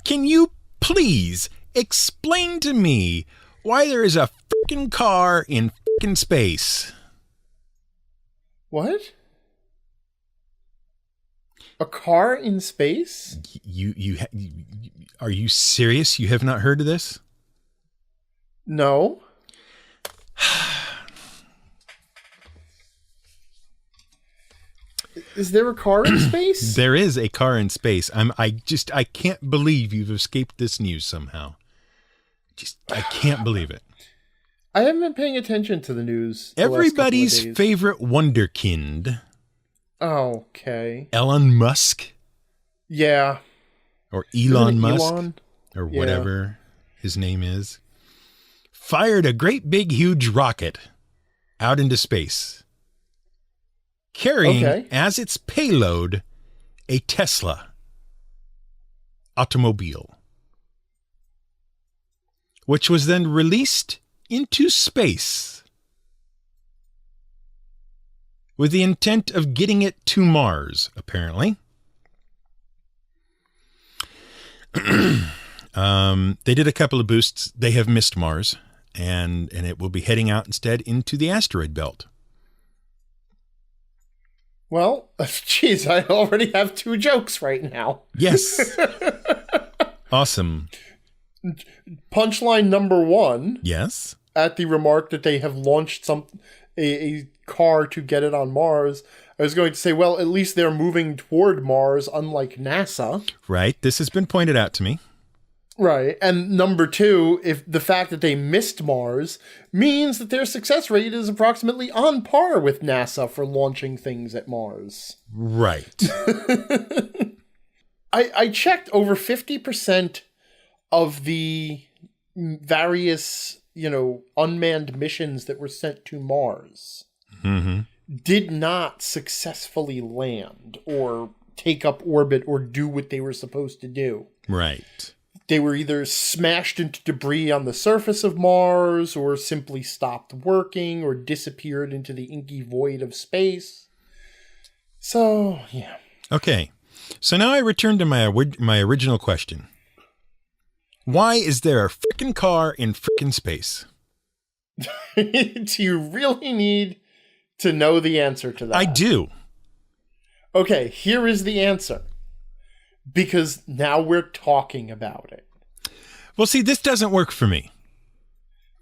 Can you please explain to me why there is a freaking car in freaking space? What? A car in space? Are you serious? You have not heard of this? No. Is there a car in space? There is a car in space. I can't believe you've escaped this news somehow. I can't believe it. I haven't been paying attention to the news. Everybody's favorite wonderkind. Oh, okay. Elon Musk. Yeah. Or Elon Musk. Elon? Or whatever his name is. Fired a great big huge rocket out into space. Carrying as its payload a Tesla automobile. Which was then released into space with the intent of getting it to Mars, apparently. They did a couple of boosts. They have missed Mars, and it will be heading out instead into the asteroid belt. Well, geez, I already have 2 jokes right now. Yes. Awesome. Punchline number 1. Yes. At the remark that they have launched a car to get it on Mars, I was going to say, well, at least they're moving toward Mars, unlike NASA. Right. This has been pointed out to me. Right. And number 2, if the fact that they missed Mars means that their success rate is approximately on par with NASA for launching things at Mars. Right. I checked over 50% of the various, unmanned missions that were sent to Mars did not successfully land or take up orbit or do what they were supposed to do. Right. They were either smashed into debris on the surface of Mars or simply stopped working or disappeared into the inky void of space. So, yeah. Okay. So now I return to my original question. Why is there a frickin' car in frickin' space? Do you really need to know the answer to that? I do. Okay, here is the answer. Because now we're talking about it. Well, see, this doesn't work for me.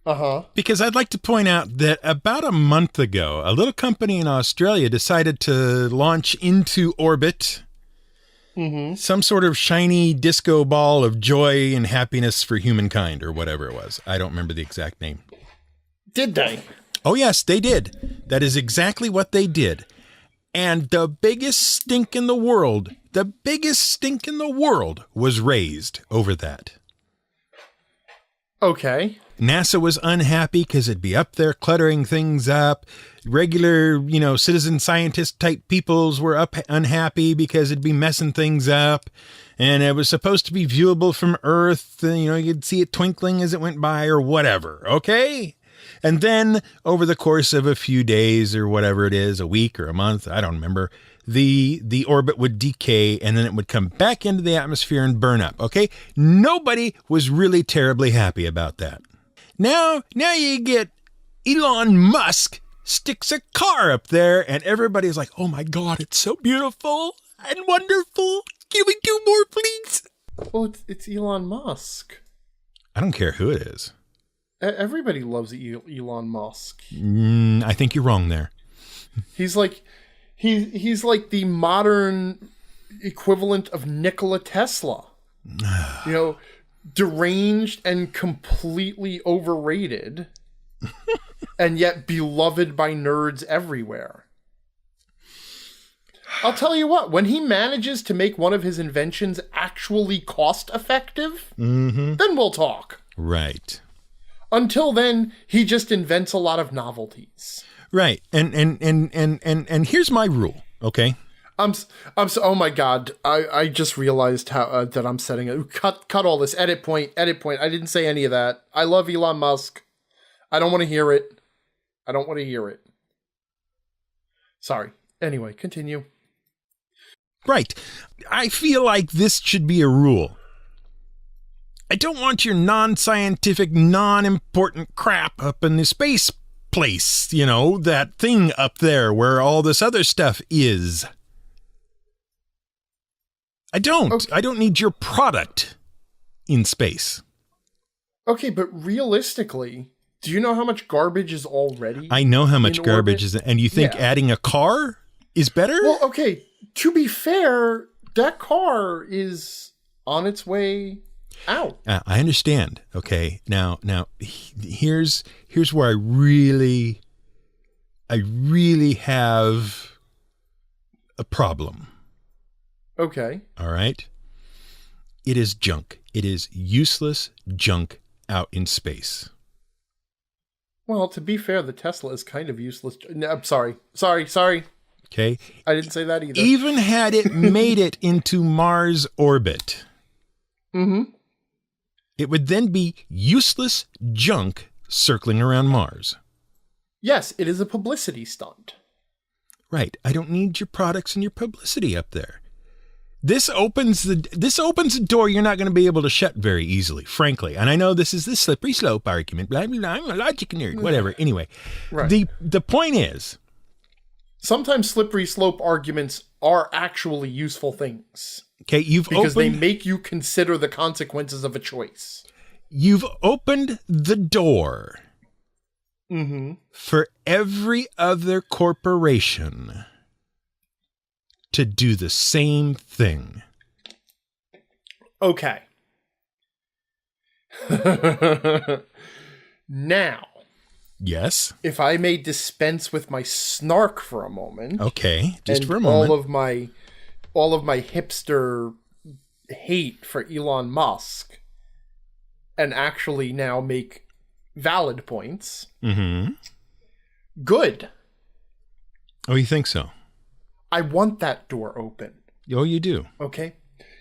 Uh-huh. Because I'd like to point out that about a month ago, a little company in Australia decided to launch into orbit some sort of shiny disco ball of joy and happiness for humankind, or whatever it was. I don't remember the exact name. Did they? Oh, yes, they did. That is exactly what they did. And the biggest stink in the world was raised over that. Okay. NASA was unhappy because it'd be up there cluttering things up. Regular, citizen scientist type peoples were unhappy because it'd be messing things up. And it was supposed to be viewable from Earth. You'd see it twinkling as it went by or whatever. Okay. And then over the course of a few days or whatever it is, a week or a month, I don't remember, the orbit would decay and then it would come back into the atmosphere and burn up. Okay. Nobody was really terribly happy about that. Now you get Elon Musk sticks a car up there and everybody's like, oh my God, it's so beautiful and wonderful. Can we do more, please? Well, it's Elon Musk. I don't care who it is. Everybody loves Elon Musk. I think you're wrong there. He's like the modern equivalent of Nikola Tesla. Deranged and completely overrated, and yet beloved by nerds everywhere. I'll tell you what, when he manages to make one of his inventions actually cost effective, then we'll talk. Right. Until then, he just invents a lot of novelties. Right. And here's my rule, okay? Oh my God. I just realized how that I'm setting it. Cut all this. Edit point. I didn't say any of that. I love Elon Musk. I don't want to hear it. Sorry. Anyway, continue. Right. I feel like this should be a rule. I don't want your non-scientific, non-important crap up in the space place, you know, that thing up there where all this other stuff is. I don't. Okay. I don't need your product in space. Okay, but realistically, do you know how much garbage is already? I know how much garbage is, and you think adding a car is better? Well, okay, to be fair, that car is on its way out. I understand. Okay. Now here's where I really have a problem. Okay. All right. It is junk. It is useless junk out in space. Well, to be fair, the Tesla is kind of useless. No, I'm sorry. Okay. I didn't say that either. Even had it made it into Mars orbit, it would then be useless junk circling around Mars. Yes, it is a publicity stunt. Right. I don't need your products and your publicity up there. This opens a door you're not going to be able to shut very easily, frankly. And I know this is the slippery slope argument. Blah, blah, blah, I'm a logic nerd. Whatever. Anyway, right. The point is, sometimes slippery slope arguments are actually useful things. Okay, because they make you consider the consequences of a choice. You've opened the door for every other corporation to do the same thing. Okay. Now. Yes. If I may dispense with my snark for a moment. Okay, just for a moment. All of my hipster hate for Elon Musk and actually now make valid points. Good. Oh, you think so? I want that door open. Oh, you do? Okay.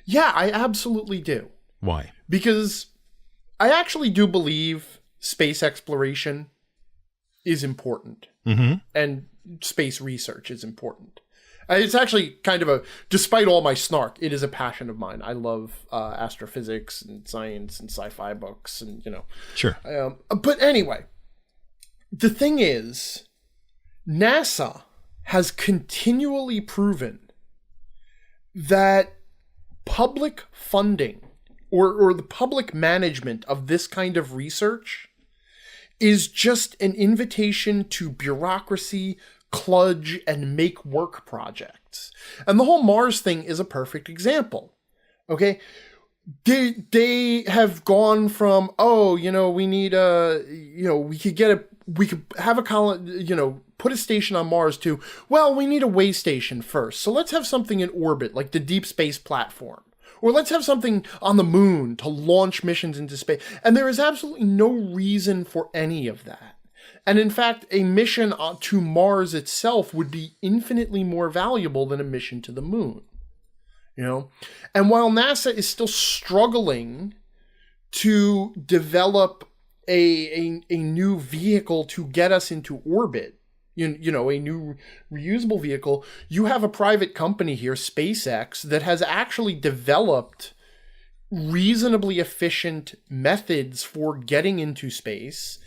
Yeah, I absolutely do. Why? Because I actually do believe space exploration is important. And space research is important. It's actually kind of despite all my snark, it is a passion of mine. I love astrophysics and science and sci-fi books and, you know. Sure. But anyway, the thing is, NASA has continually proven that public funding or the public management of this kind of research is just an invitation to bureaucracy, kludge, and make work projects. And the whole Mars thing is a perfect example. Okay? They have gone from, we need we could have a colony, put a station on Mars to, we need a way station first. So let's have something in orbit, like the deep space platform. Or let's have something on the moon to launch missions into space. And there is absolutely no reason for any of that. And in fact, a mission to Mars itself would be infinitely more valuable than a mission to the moon. And while NASA is still struggling to develop a new vehicle to get us into orbit, a new reusable vehicle, you have a private company here, SpaceX, that has actually developed reasonably efficient methods for getting into space.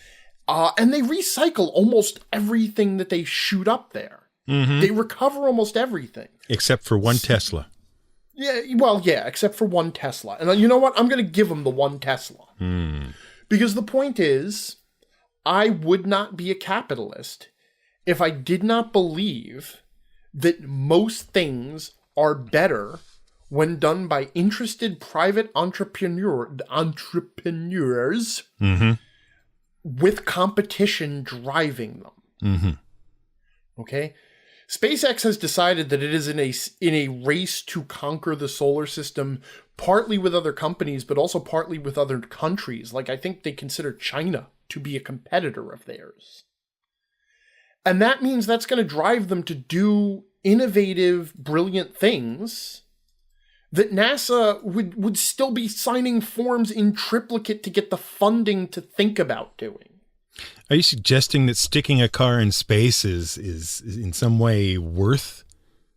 And they recycle almost everything that they shoot up there. They recover almost everything. Except for one Tesla. Yeah, except for one Tesla. And you know what? I'm going to give them the one Tesla. Because the point is, I would not be a capitalist if I did not believe that most things are better when done by interested private entrepreneurs with competition driving them. Okay? SpaceX has decided that it is in a race to conquer the solar system, partly with other companies, but also partly with other countries. Like, I think they consider China to be a competitor of theirs. And that means that's going to drive them to do innovative, brilliant things that NASA would still be signing forms in triplicate to get the funding to think about doing. Are you suggesting that sticking a car in space is in some way worth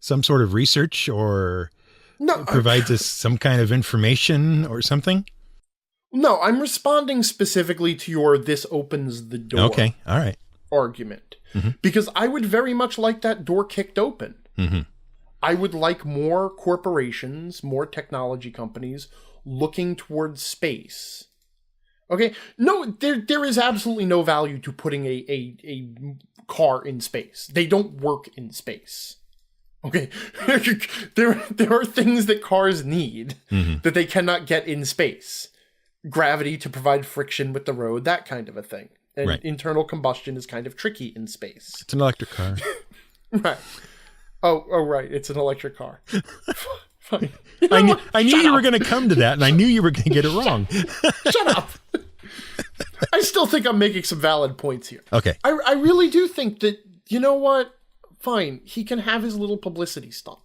some sort of research or provides us some kind of information or something? No, I'm responding specifically to your "this opens the door" Okay, all right. argument. Because I would very much like that door kicked open. I would like more corporations, more technology companies looking towards space. Okay? No, there is absolutely no value to putting a car in space. They don't work in space. Okay? there are things that cars need that they cannot get in space. Gravity to provide friction with the road, that kind of a thing. And internal combustion is kind of tricky in space. It's an electric car. Right. Oh, right. It's an electric car. Fine. I knew you were going to come to that, and I knew you were going to get it wrong. Shut up. I still think I'm making some valid points here. Okay. I really do think that, you know what? Fine. He can have his little publicity stunt.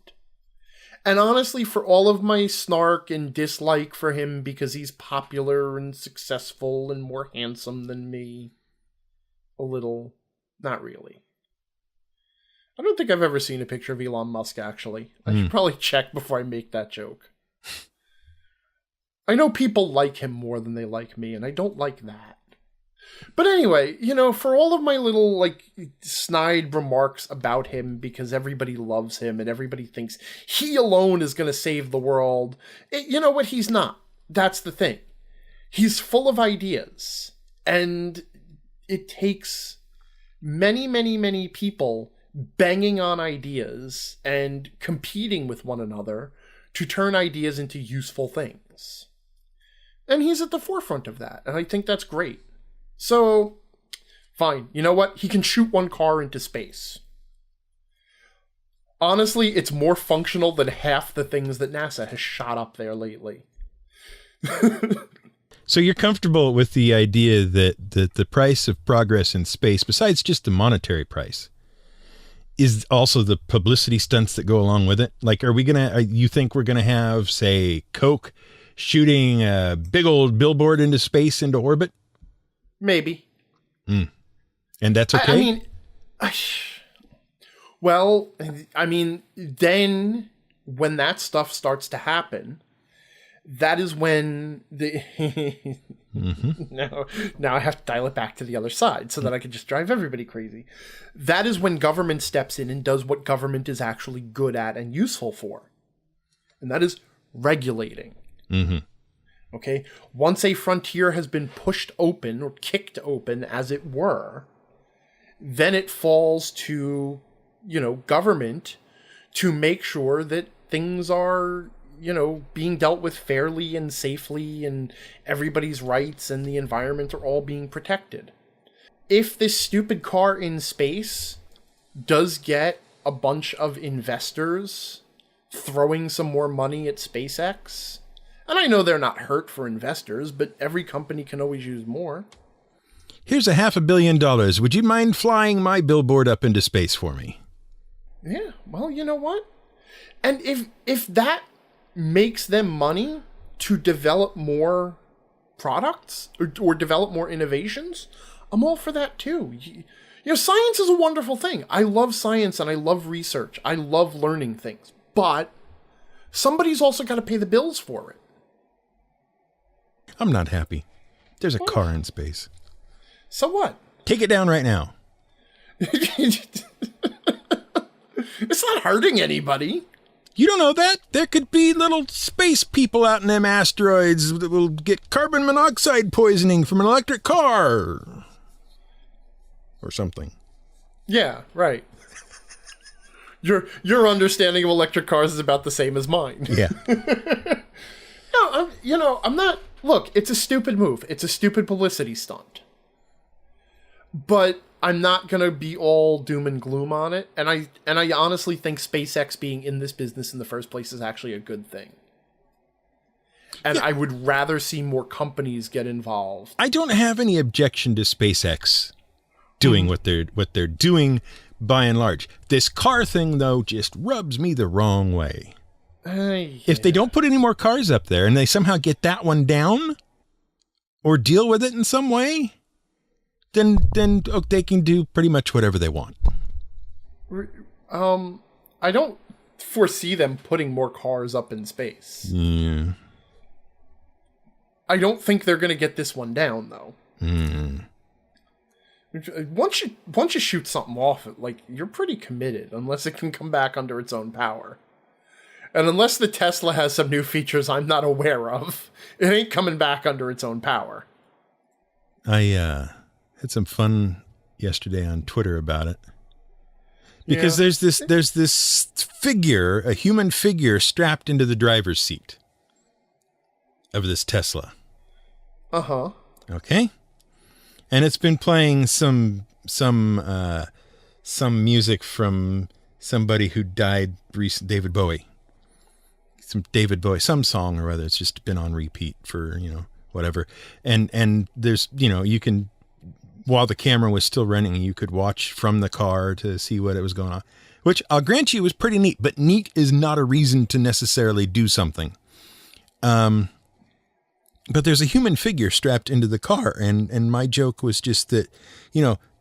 And honestly, for all of my snark and dislike for him because he's popular and successful and more handsome than me, a little, not really. I don't think I've ever seen a picture of Elon Musk, actually. I should probably check before I make that joke. I know people like him more than they like me, and I don't like that. But anyway, you know, for all of my little, like, snide remarks about him because everybody loves him and everybody thinks he alone is going to save the world, you know what? He's not. That's the thing. He's full of ideas. And it takes many, many, many people banging on ideas and competing with one another to turn ideas into useful things. And he's at the forefront of that. And I think that's great. So, fine. You know what? He can shoot one car into space. Honestly, it's more functional than half the things that NASA has shot up there lately. So you're comfortable with the idea that the price of progress in space, besides just the monetary price, is also the publicity stunts that go along with it? Like, you think we're going to have, say, Coke shooting a big old billboard into space, into orbit? Maybe. And that's okay? Then when that stuff starts to happen, that is when the... Now I have to dial it back to the other side so that I can just drive everybody crazy. That is when government steps in and does what government is actually good at and useful for. And that is regulating. Okay? Once a frontier has been pushed open or kicked open, as it were, then it falls to, government to make sure that things are, being dealt with fairly and safely and everybody's rights and the environment are all being protected. If this stupid car in space does get a bunch of investors throwing some more money at SpaceX, and I know they're not hurt for investors, but every company can always use more. Here's $500 million. Would you mind flying my billboard up into space for me? Yeah, well, you know what? And if that makes them money to develop more products or develop more innovations, I'm all for that too. Science is a wonderful thing. I love science and I love research. I love learning things. But somebody's also got to pay the bills for it. I'm not happy. There's a car in space. So what? Take it down right now. It's not hurting anybody. You don't know that. There could be little space people out in them asteroids that will get carbon monoxide poisoning from an electric car. Or something. Yeah, right. Your understanding of electric cars is about the same as mine. Yeah. No, I'm not... Look, it's a stupid move. It's a stupid publicity stunt. But I'm not going to be all doom and gloom on it. And I honestly think SpaceX being in this business in the first place is actually a good thing. And I would rather see more companies get involved. I don't have any objection to SpaceX doing what they're doing by and large. This car thing, though, just rubs me the wrong way. Yeah. If they don't put any more cars up there and they somehow get that one down or deal with it in some way, then they can do pretty much whatever they want. I don't foresee them putting more cars up in space. Yeah. I don't think they're going to get this one down, though. Once you shoot something off, like, you're pretty committed, unless it can come back under its own power. And unless the Tesla has some new features I'm not aware of, it ain't coming back under its own power. I had some fun yesterday on Twitter about it. Because there's this figure, a human figure strapped into the driver's seat of this Tesla. Uh-huh. Okay. And it's been playing some music from somebody who died recently, David Bowie. Some song or other. It's just been on repeat for, whatever. And there's, you can, while the camera was still running, you could watch from the car to see what it was going on, which I'll grant you was pretty neat, but neat is not a reason to necessarily do something. But there's a human figure strapped into the car. And my joke was just that,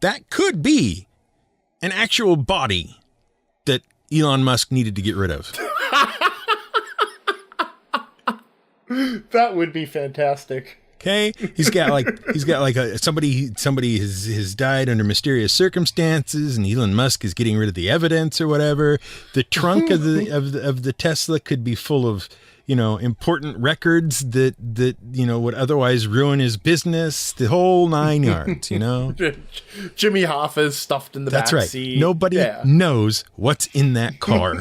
that could be an actual body that Elon Musk needed to get rid of. That would be fantastic. Okay. He's got like somebody has died under mysterious circumstances, and Elon Musk is getting rid of the evidence or whatever. The trunk of the Tesla could be full of, important records that would otherwise ruin his business, the whole 9 yards, Jimmy Hoffa is stuffed in the back seat. Right. Nobody knows what's in that car.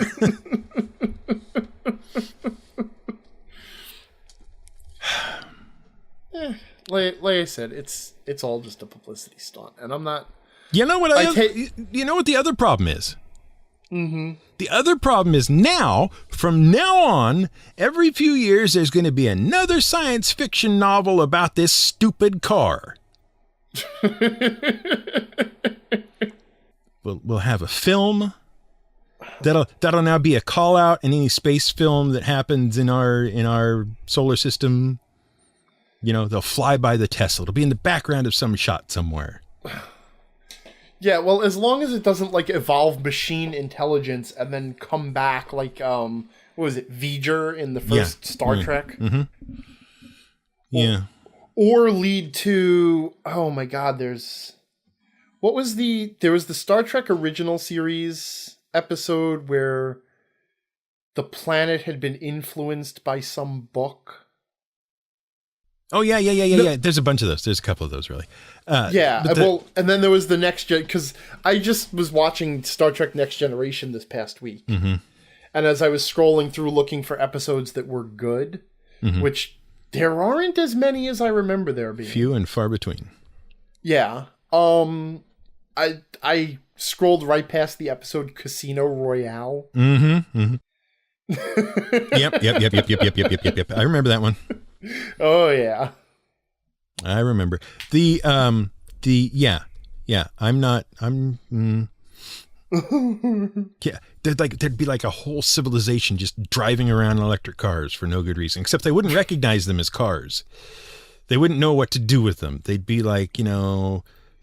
Like I said, it's all just a publicity stunt, and I'm not. You know what the other problem is? Mm-hmm. The other problem is from now on, every few years, there's going to be another science fiction novel about this stupid car. We'll have a film that'll now be a call out in any space film that happens in our solar system. They'll fly by the Tesla. It'll be in the background of some shot somewhere. Yeah, well, as long as it doesn't, evolve machine intelligence and then come back what was it, V'ger in the first Star Trek? Mm-hmm. Yeah. Or lead to, oh my god, there was the Star Trek original series episode where the planet had been influenced by some book. Oh, yeah. There's a bunch of those. There's a couple of those, really. And then there was the Next Gen, because I just was watching Star Trek Next Generation this past week. Mm-hmm. And as I was scrolling through looking for episodes that were good, mm-hmm. which there aren't as many as I remember there being. Few and far between. Yeah. I scrolled right past the episode Casino Royale. Mm-hmm. Yep. I remember that one. Oh yeah, I remember I'm yeah. There'd be like a whole civilization just driving around in electric cars for no good reason, except they wouldn't recognize them as cars. They wouldn't know what to do with them. They'd be like,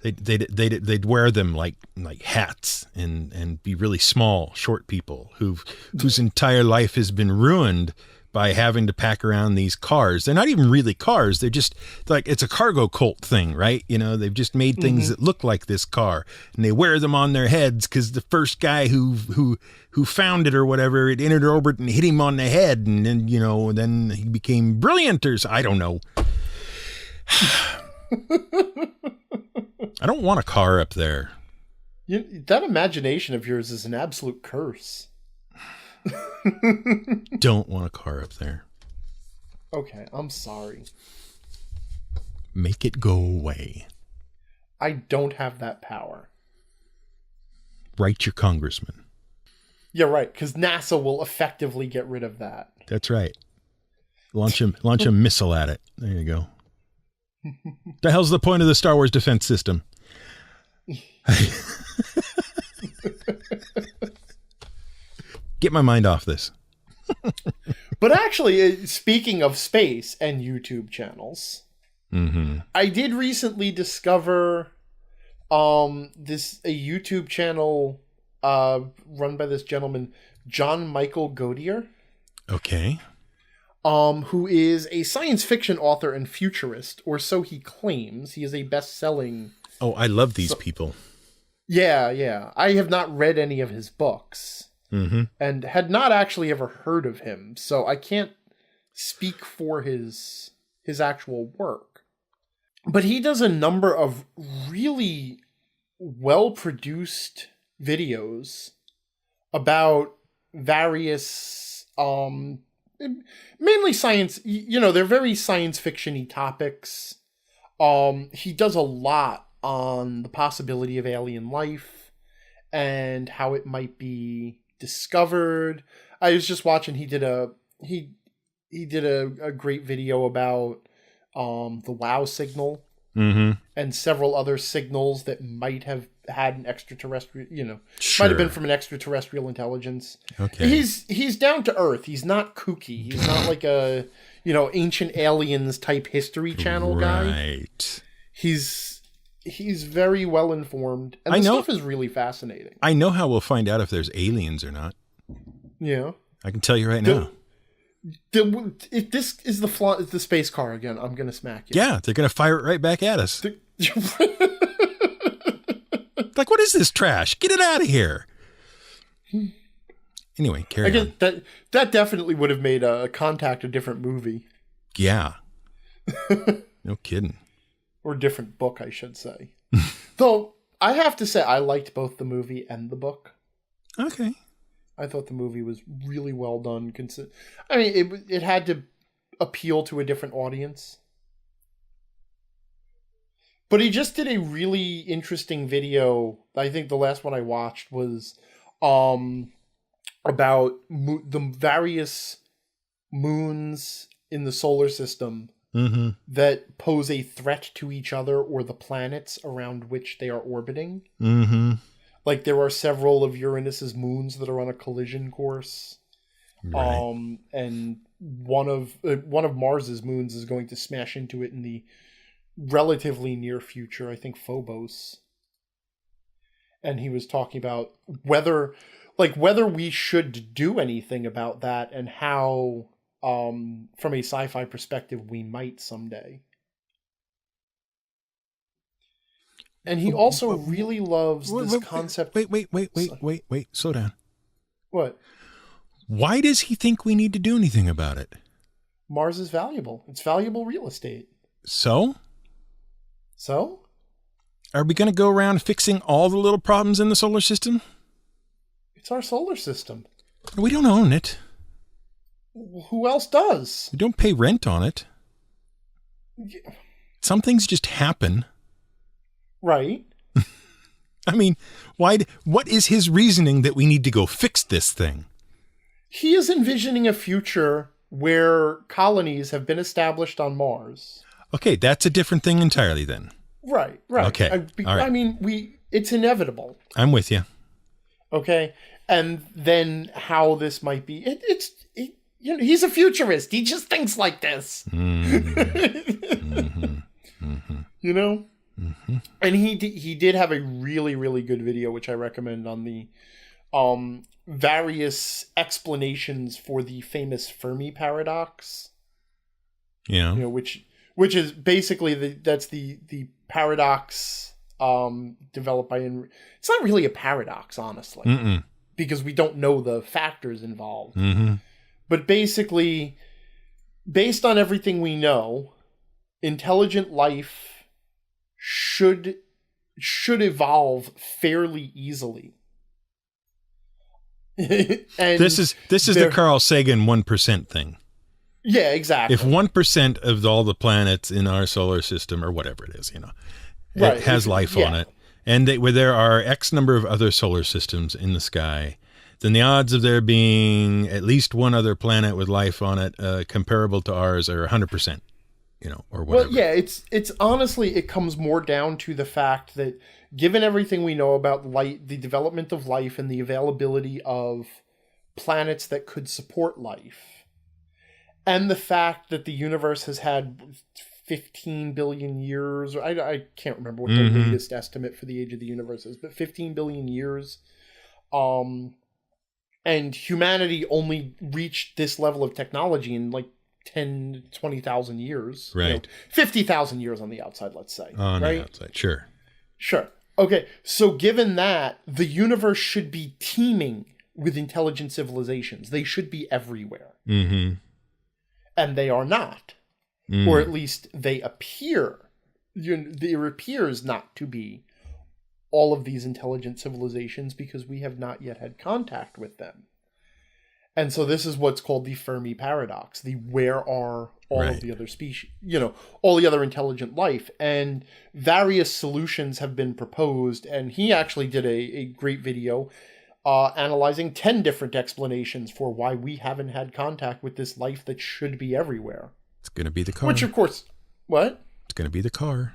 they'd wear them like hats and be really small, short people whose entire life has been ruined by having to pack around these cars. They're not even really cars. They're just like, it's a cargo cult thing, right? They've just made things that look like this car, and they wear them on their heads because the first guy who found it or whatever, it entered orbit and hit him on the head, and then, then he became brilliant or I don't know. I don't want a car up there. That imagination of yours is an absolute curse. Don't want a car up there. Okay, I'm sorry. Make it go away. I don't have that power. Write your congressman. Yeah, right, because NASA will effectively get rid of that. That's right. Launch a missile at it. There you go. The hell's the point of the Star Wars defense system? Get my mind off this. But actually, speaking of space and YouTube channels, mm-hmm. I did recently discover a YouTube channel run by this gentleman, John Michael Godier. Okay. who is a science fiction author and futurist, or so he claims. He is a best-selling... Oh, I love these people. Yeah. I have not read any of his books, and had not actually ever heard of him, so I can't speak for his actual work. But he does a number of really well-produced videos about various, mainly science, they're very science fiction-y topics. He does a lot on the possibility of alien life and how it might be discovered. I was just watching, he did a great video about the WOW signal and several other signals that might have had an extraterrestrial, might have been from an extraterrestrial intelligence. Okay. He's down to earth. He's not kooky. He's not like a, ancient aliens type History Channel guy. Right. He's very well informed, and the stuff is really fascinating. I know how we'll find out if there's aliens or not. Yeah. I can tell you right now. If this is the space car again, I'm gonna smack you. Yeah, they're gonna fire it right back at us. Like, what is this trash? Get it out of here. Anyway, carry on. That definitely would have made Contact a different movie. Yeah. No kidding. Or different book, I should say. Though, I have to say, I liked both the movie and the book. Okay. I thought the movie was really well done. I mean, it had to appeal to a different audience. But he just did a really interesting video. I think the last one I watched was about the various moons in the solar system that pose a threat to each other or the planets around which they are orbiting. Like, there are several of Uranus's moons that are on a collision course. Right. And one of Mars's moons is going to smash into it in the relatively near future, I think Phobos. And he was talking about whether we should do anything about that, and how, from a sci-fi perspective, we might someday. And he also really loves this concept. Wait. Slow down. What? Why does he think we need to do anything about it? Mars is valuable. It's valuable real estate. So? Are we going to go around fixing all the little problems in the solar system? It's our solar system. We don't own it. Who else does? We don't pay rent on it. Yeah. Some things just happen. Right. I mean, what is his reasoning that we need to go fix this thing? He is envisioning a future where colonies have been established on Mars. Okay, that's a different thing entirely then. Right. Okay. All right. I mean, it's inevitable. I'm with you. Okay. And then how this might be, he's a futurist. He just thinks like this. You know? And he did have a really, really good video, which I recommend, on the various explanations for the famous Fermi paradox. Yeah. Which is basically the paradox developed by it's not really a paradox, honestly, because we don't know the factors involved. But basically, based on everything we know, intelligent life should evolve fairly easily. And this is the Carl Sagan 1% thing. Yeah, exactly. If 1% of all the planets in our solar system, or whatever it is, right, it has life on it, and where there are X number of other solar systems in the sky, then the odds of there being at least one other planet with life on it comparable to ours are 100%, or whatever. Well, yeah, it's honestly, it comes more down to the fact that given everything we know about light, the development of life, and the availability of planets that could support life, and the fact that the universe has had 15 billion years, or I can't remember what the latest estimate for the age of the universe is, but 15 billion years, and humanity only reached this level of technology in like 10, 20,000 years. Right. 50,000 years on the outside, let's say. On right? the outside, sure. Sure. Okay, so given that, the universe should be teeming with intelligent civilizations. They should be everywhere. Mm-hmm. And they are not. Mm. Or at least they appear. There appears not to be all of these intelligent civilizations because we have not yet had contact with them. And so this is what's called the Fermi paradox. Where are all of the other species, all the other intelligent life? And various solutions have been proposed. And he actually did a great video analyzing 10 different explanations for why we haven't had contact with this life that should be everywhere. It's going to be the car. Which, of course, what? It's going to be the car.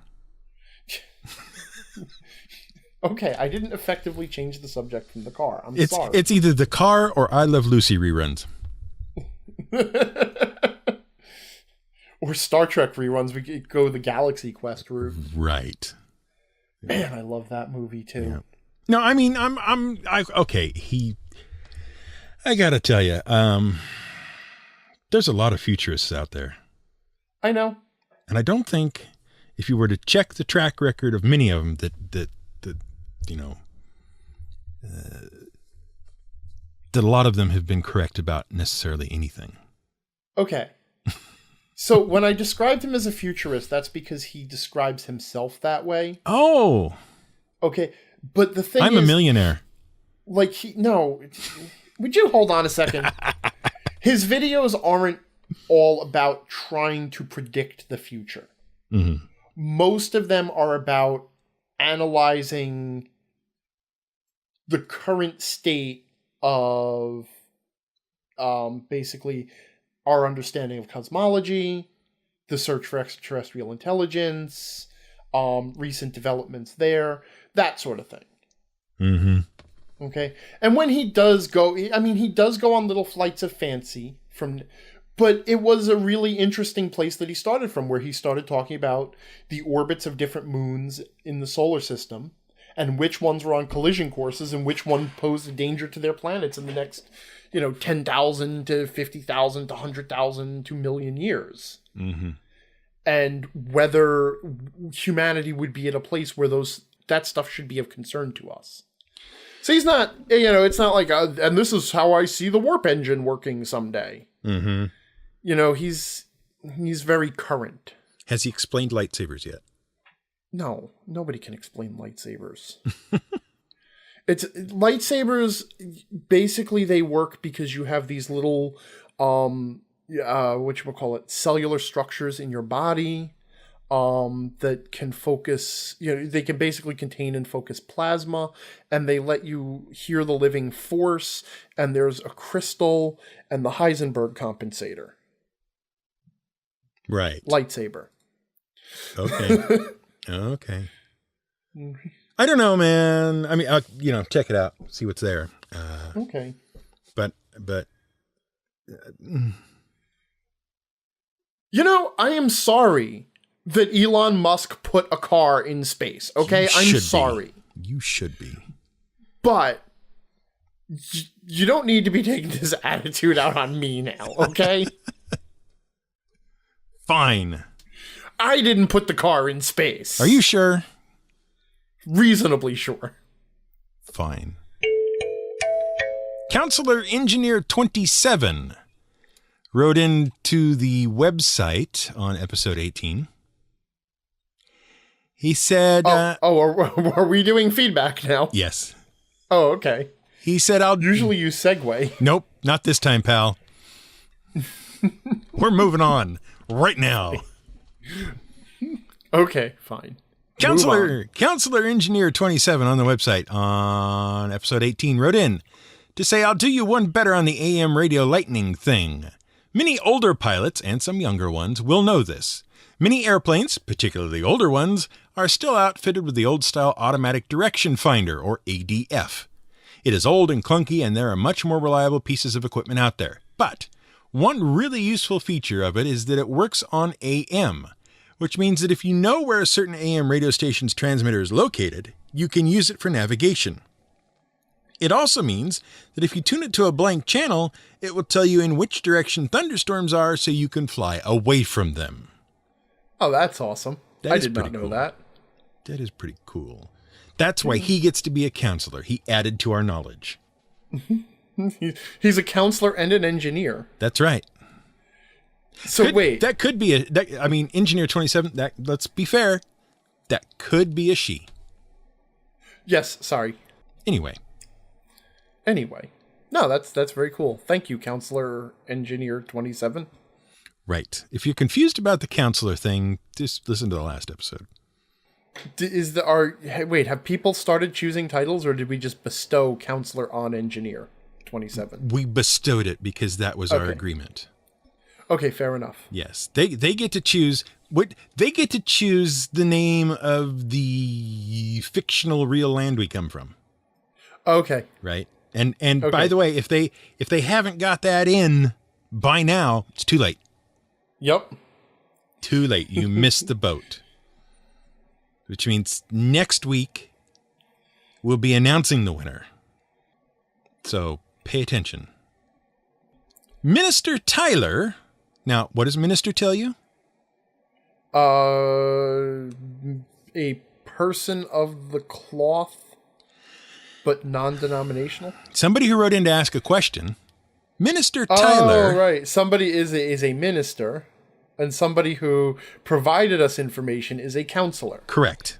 Okay, I didn't effectively change the subject from the car. I'm sorry. It's either the car or I Love Lucy reruns. Or Star Trek reruns. We could go the Galaxy Quest route. Right. Man, I love that movie too. Yeah. No, I mean, okay. I gotta tell you, there's a lot of futurists out there. I know. And I don't think if you were to check the track record of many of them that a lot of them have been correct about necessarily anything. Okay. So when I described him as a futurist, that's because he describes himself that way. Oh. Okay. But the thing I'm a millionaire. Like, no. Would you hold on a second? His videos aren't all about trying to predict the future. Mm-hmm. Most of them are about analyzing the current state of basically our understanding of cosmology, the search for extraterrestrial intelligence, recent developments there, that sort of thing. Mm-hmm. Okay. And when he does go, he does go on little flights of fancy but it was a really interesting place that he started from, where he started talking about the orbits of different moons in the solar system and which ones were on collision courses and which one posed a danger to their planets in the next, 10,000 to 50,000 to 100,000 to million years. Mm-hmm. And whether humanity would be at a place where that stuff should be of concern to us. So he's not, it's not like, and this is how I see the warp engine working someday. Mm-hmm. He's very current. Has he explained lightsabers yet? No, nobody can explain lightsabers. It's lightsabers. Basically, they work because you have these little, cellular structures in your body, that can focus. They can basically contain and focus plasma, and they let you hear the living force. And there's a crystal and the Heisenberg compensator. Right. Lightsaber. Okay. Okay. I don't know, man. I mean, check it out. See what's there. Okay. But. I am sorry that Elon Musk put a car in space. Okay? I'm sorry. You should be. But you don't need to be taking this attitude out on me now, okay? Fine. I didn't put the car in space. Are you sure? Reasonably sure. Fine. Counselor Engineer 27 wrote into the website on episode 18. He said... are we doing feedback now? Yes. Oh, okay. He said, I'll... Usually use segue. Nope, not this time, pal. We're moving on right now. Okay, fine. Counselor Engineer 27 on the website on episode 18 wrote in to say, I'll do you one better on the AM radio lightning thing. Many older pilots, and some younger ones, will know this. Many airplanes, particularly older ones, are still outfitted with the old-style automatic direction finder, or ADF. It is old and clunky, and there are much more reliable pieces of equipment out there. But one really useful feature of it is that it works on AM, which means that if you know where a certain AM radio station's transmitter is located, you can use it for navigation. It also means that if you tune it to a blank channel, it will tell you in which direction thunderstorms are so you can fly away from them. Oh, that's awesome. I did not know that. That is pretty cool. That's why he gets to be a counselor. He added to our knowledge. He's a counselor and an engineer. That's right. So wait. That could be Engineer 27, let's be fair, that could be a she. Yes, sorry. Anyway. No, that's very cool. Thank you, Counselor Engineer 27. Right. If you're confused about the counselor thing, just listen to the last episode. Have people started choosing titles, or did we just bestow Counselor on Engineer 27? We bestowed it because that was our agreement. Okay, fair enough. Yes. They get to choose the name of the fictional real land we come from. Okay. Right? And okay. By the way, if they haven't got that in by now, it's too late. Yep. Too late. You missed the boat. Which means next week we'll be announcing the winner. So pay attention. Minister Tyler. Now, what does Minister tell you? A person of the cloth, but non-denominational. Somebody who wrote in to ask a question. Minister Tyler. Oh, right. Somebody is a minister, and somebody who provided us information is a counselor. Correct.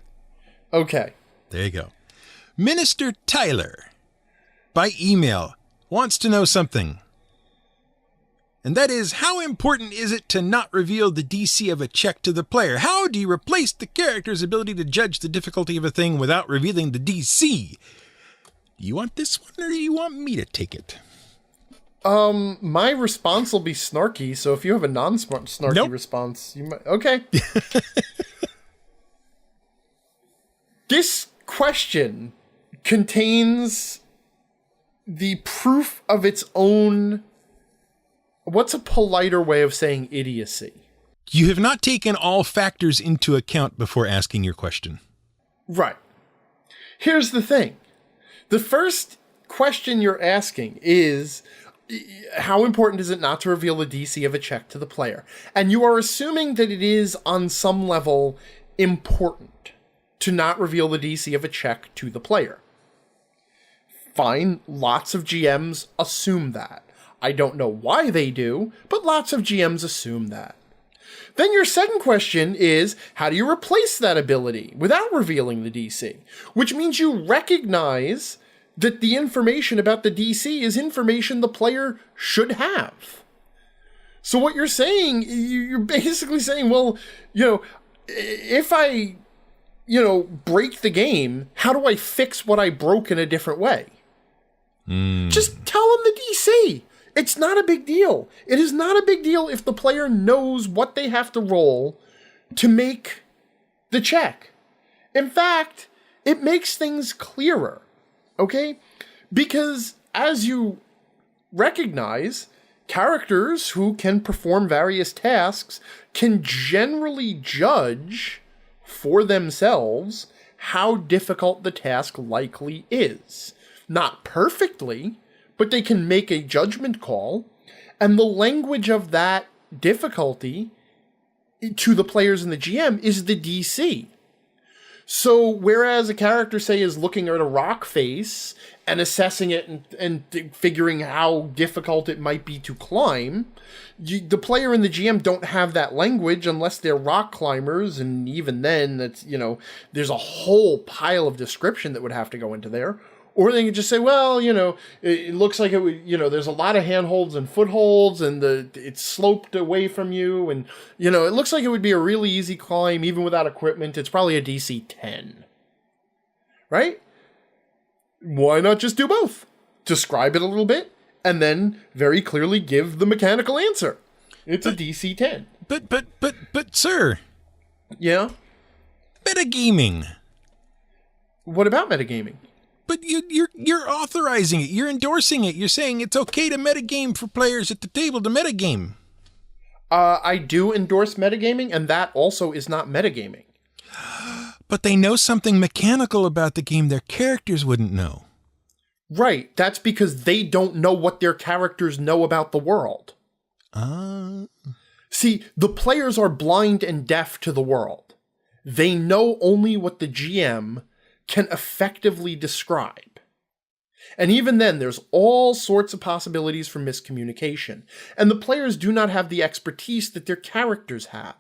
Okay. There you go. Minister Tyler, by email, wants to know something. And that is, how important is it to not reveal the DC of a check to the player? How do you replace the character's ability to judge the difficulty of a thing without revealing the DC? You want this one, or do you want me to take it? My response will be snarky, so if you have a non-snarky response, you might... Okay. This question contains the proof of its own... What's a politer way of saying idiocy? You have not taken all factors into account before asking your question. Right. Here's the thing. The first question you're asking is, how important is it not to reveal the DC of a check to the player? And you are assuming that it is, on some level, important to not reveal the DC of a check to the player. Fine, lots of GMs assume that. I don't know why they do, but lots of GMs assume that. Then your second question is, how do you replace that ability without revealing the DC? Which means you recognize that the information about the DC is information the player should have. So what you're saying, you're basically saying, well, if I, break the game, how do I fix what I broke in a different way? Just tell them the DC. It's not a big deal. It is not a big deal if the player knows what they have to roll to make the check. In fact, it makes things clearer, okay? Because as you recognize, characters who can perform various tasks can generally judge for themselves how difficult the task likely is. Not perfectly, but they can make a judgment call, and the language of that difficulty to the players and the GM is the DC. So whereas a character, say, is looking at a rock face and assessing it and figuring how difficult it might be to climb, the player and the GM don't have that language unless they're rock climbers, and even then, that's there's a whole pile of description that would have to go into there. Or they can just say, well, it looks like it would, there's a lot of handholds and footholds, and it's sloped away from you, and, it looks like it would be a really easy climb even without equipment. It's probably a DC 10. Right? Why not just do both? Describe it a little bit, and then very clearly give the mechanical answer. It's a DC 10. But, sir. Yeah? Metagaming. What about metagaming? But you're authorizing it. You're endorsing it. You're saying it's okay to metagame for players at the table to metagame. I do endorse metagaming, and that also is not metagaming. But they know something mechanical about the game their characters wouldn't know. Right. That's because they don't know what their characters know about the world. See, the players are blind and deaf to the world. They know only what the GM can effectively describe. And even then, there's all sorts of possibilities for miscommunication. And the players do not have the expertise that their characters have.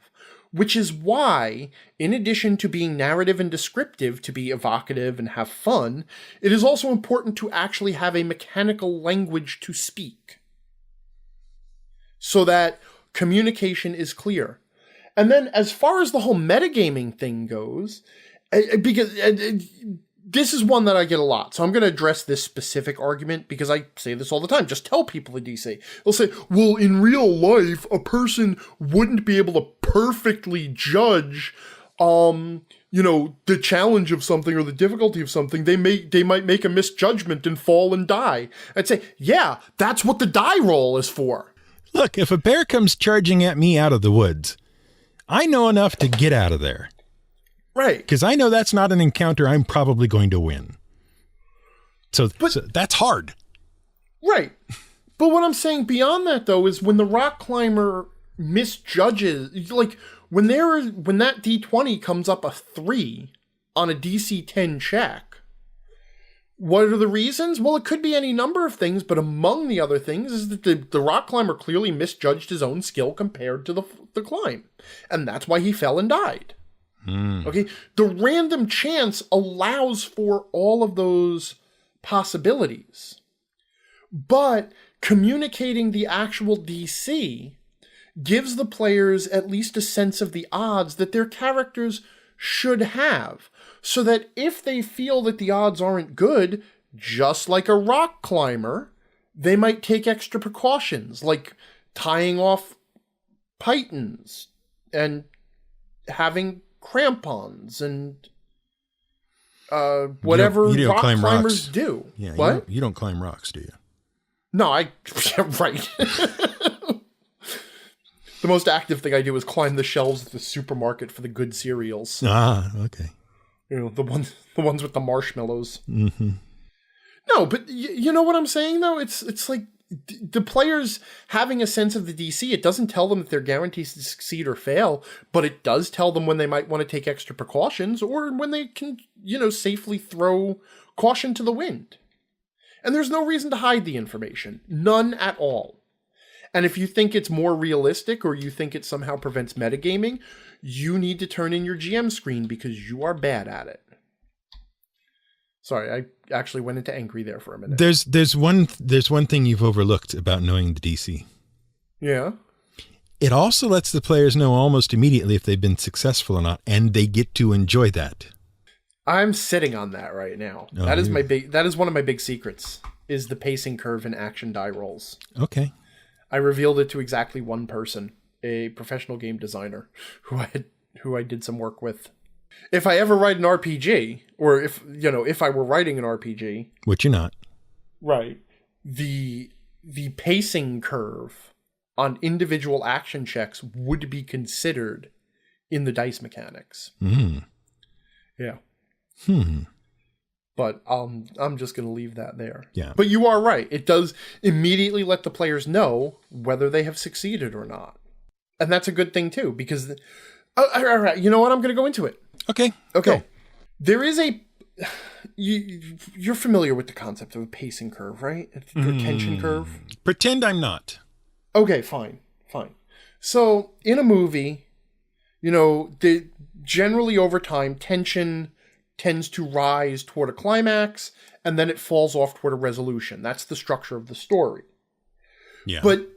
Which is why, in addition to being narrative and descriptive to be evocative and have fun, it is also important to actually have a mechanical language to speak. So that communication is clear. And then as far as the whole metagaming thing goes, because this is one that I get a lot, so I'm going to address this specific argument because I say this all the time. Just tell people in DC. They'll say, well, in real life, a person wouldn't be able to perfectly judge, the challenge of something or the difficulty of something. They might make a misjudgment and fall and die. I'd say, yeah, that's what the die roll is for. Look, if a bear comes charging at me out of the woods, I know enough to get out of there. Right. Because I know that's not an encounter I'm probably going to win. So that's hard. Right. But what I'm saying beyond that, though, is when the rock climber misjudges, like when that D20 comes up a 3 on a DC 10 check, what are the reasons? Well, it could be any number of things, but among the other things is that the rock climber clearly misjudged his own skill compared to the climb. And that's why he fell and died. Okay, the random chance allows for all of those possibilities. But communicating the actual DC gives the players at least a sense of the odds that their characters should have. So that if they feel that the odds aren't good, just like a rock climber, they might take extra precautions, like tying off pythons and having crampons and whatever you don't rock climb climbers rocks. do. Yeah, What? You don't climb rocks, do you? No, right. The most active thing I do is climb the shelves at the supermarket for the good cereals. Ah, okay. The ones with the marshmallows. Mm-hmm. No, but you know what I'm saying, though? It's like the players having a sense of the DC, it doesn't tell them that they're guaranteed to succeed or fail, but it does tell them when they might want to take extra precautions or when they can, safely throw caution to the wind. And there's no reason to hide the information. None at all. And if you think it's more realistic or you think it somehow prevents metagaming, you need to turn in your GM screen because you are bad at it. Sorry, I actually went into angry there for a minute. There's one thing you've overlooked about knowing the DC. Yeah. It also lets the players know almost immediately if they've been successful or not, and they get to enjoy that. I'm sitting on that right now. Oh, that is one of my big secrets, is the pacing curve in action die rolls. Okay. I revealed it to exactly one person, a professional game designer who I did some work with. If I ever write an RPG, or if I were writing an RPG, which you're not, right? The pacing curve on individual action checks would be considered in the dice mechanics. Yeah. But I'm just going to leave that there. Yeah. But you are right. It does immediately let the players know whether they have succeeded or not. And that's a good thing, too, because... all right, you know what? I'm going to go into it. Okay. Go. There is a... You're familiar with the concept of a pacing curve, right? A tension curve? Pretend I'm not. Okay, fine. So, in a movie, generally over time, tension tends to rise toward a climax, and then it falls off toward a resolution. That's the structure of the story. Yeah. But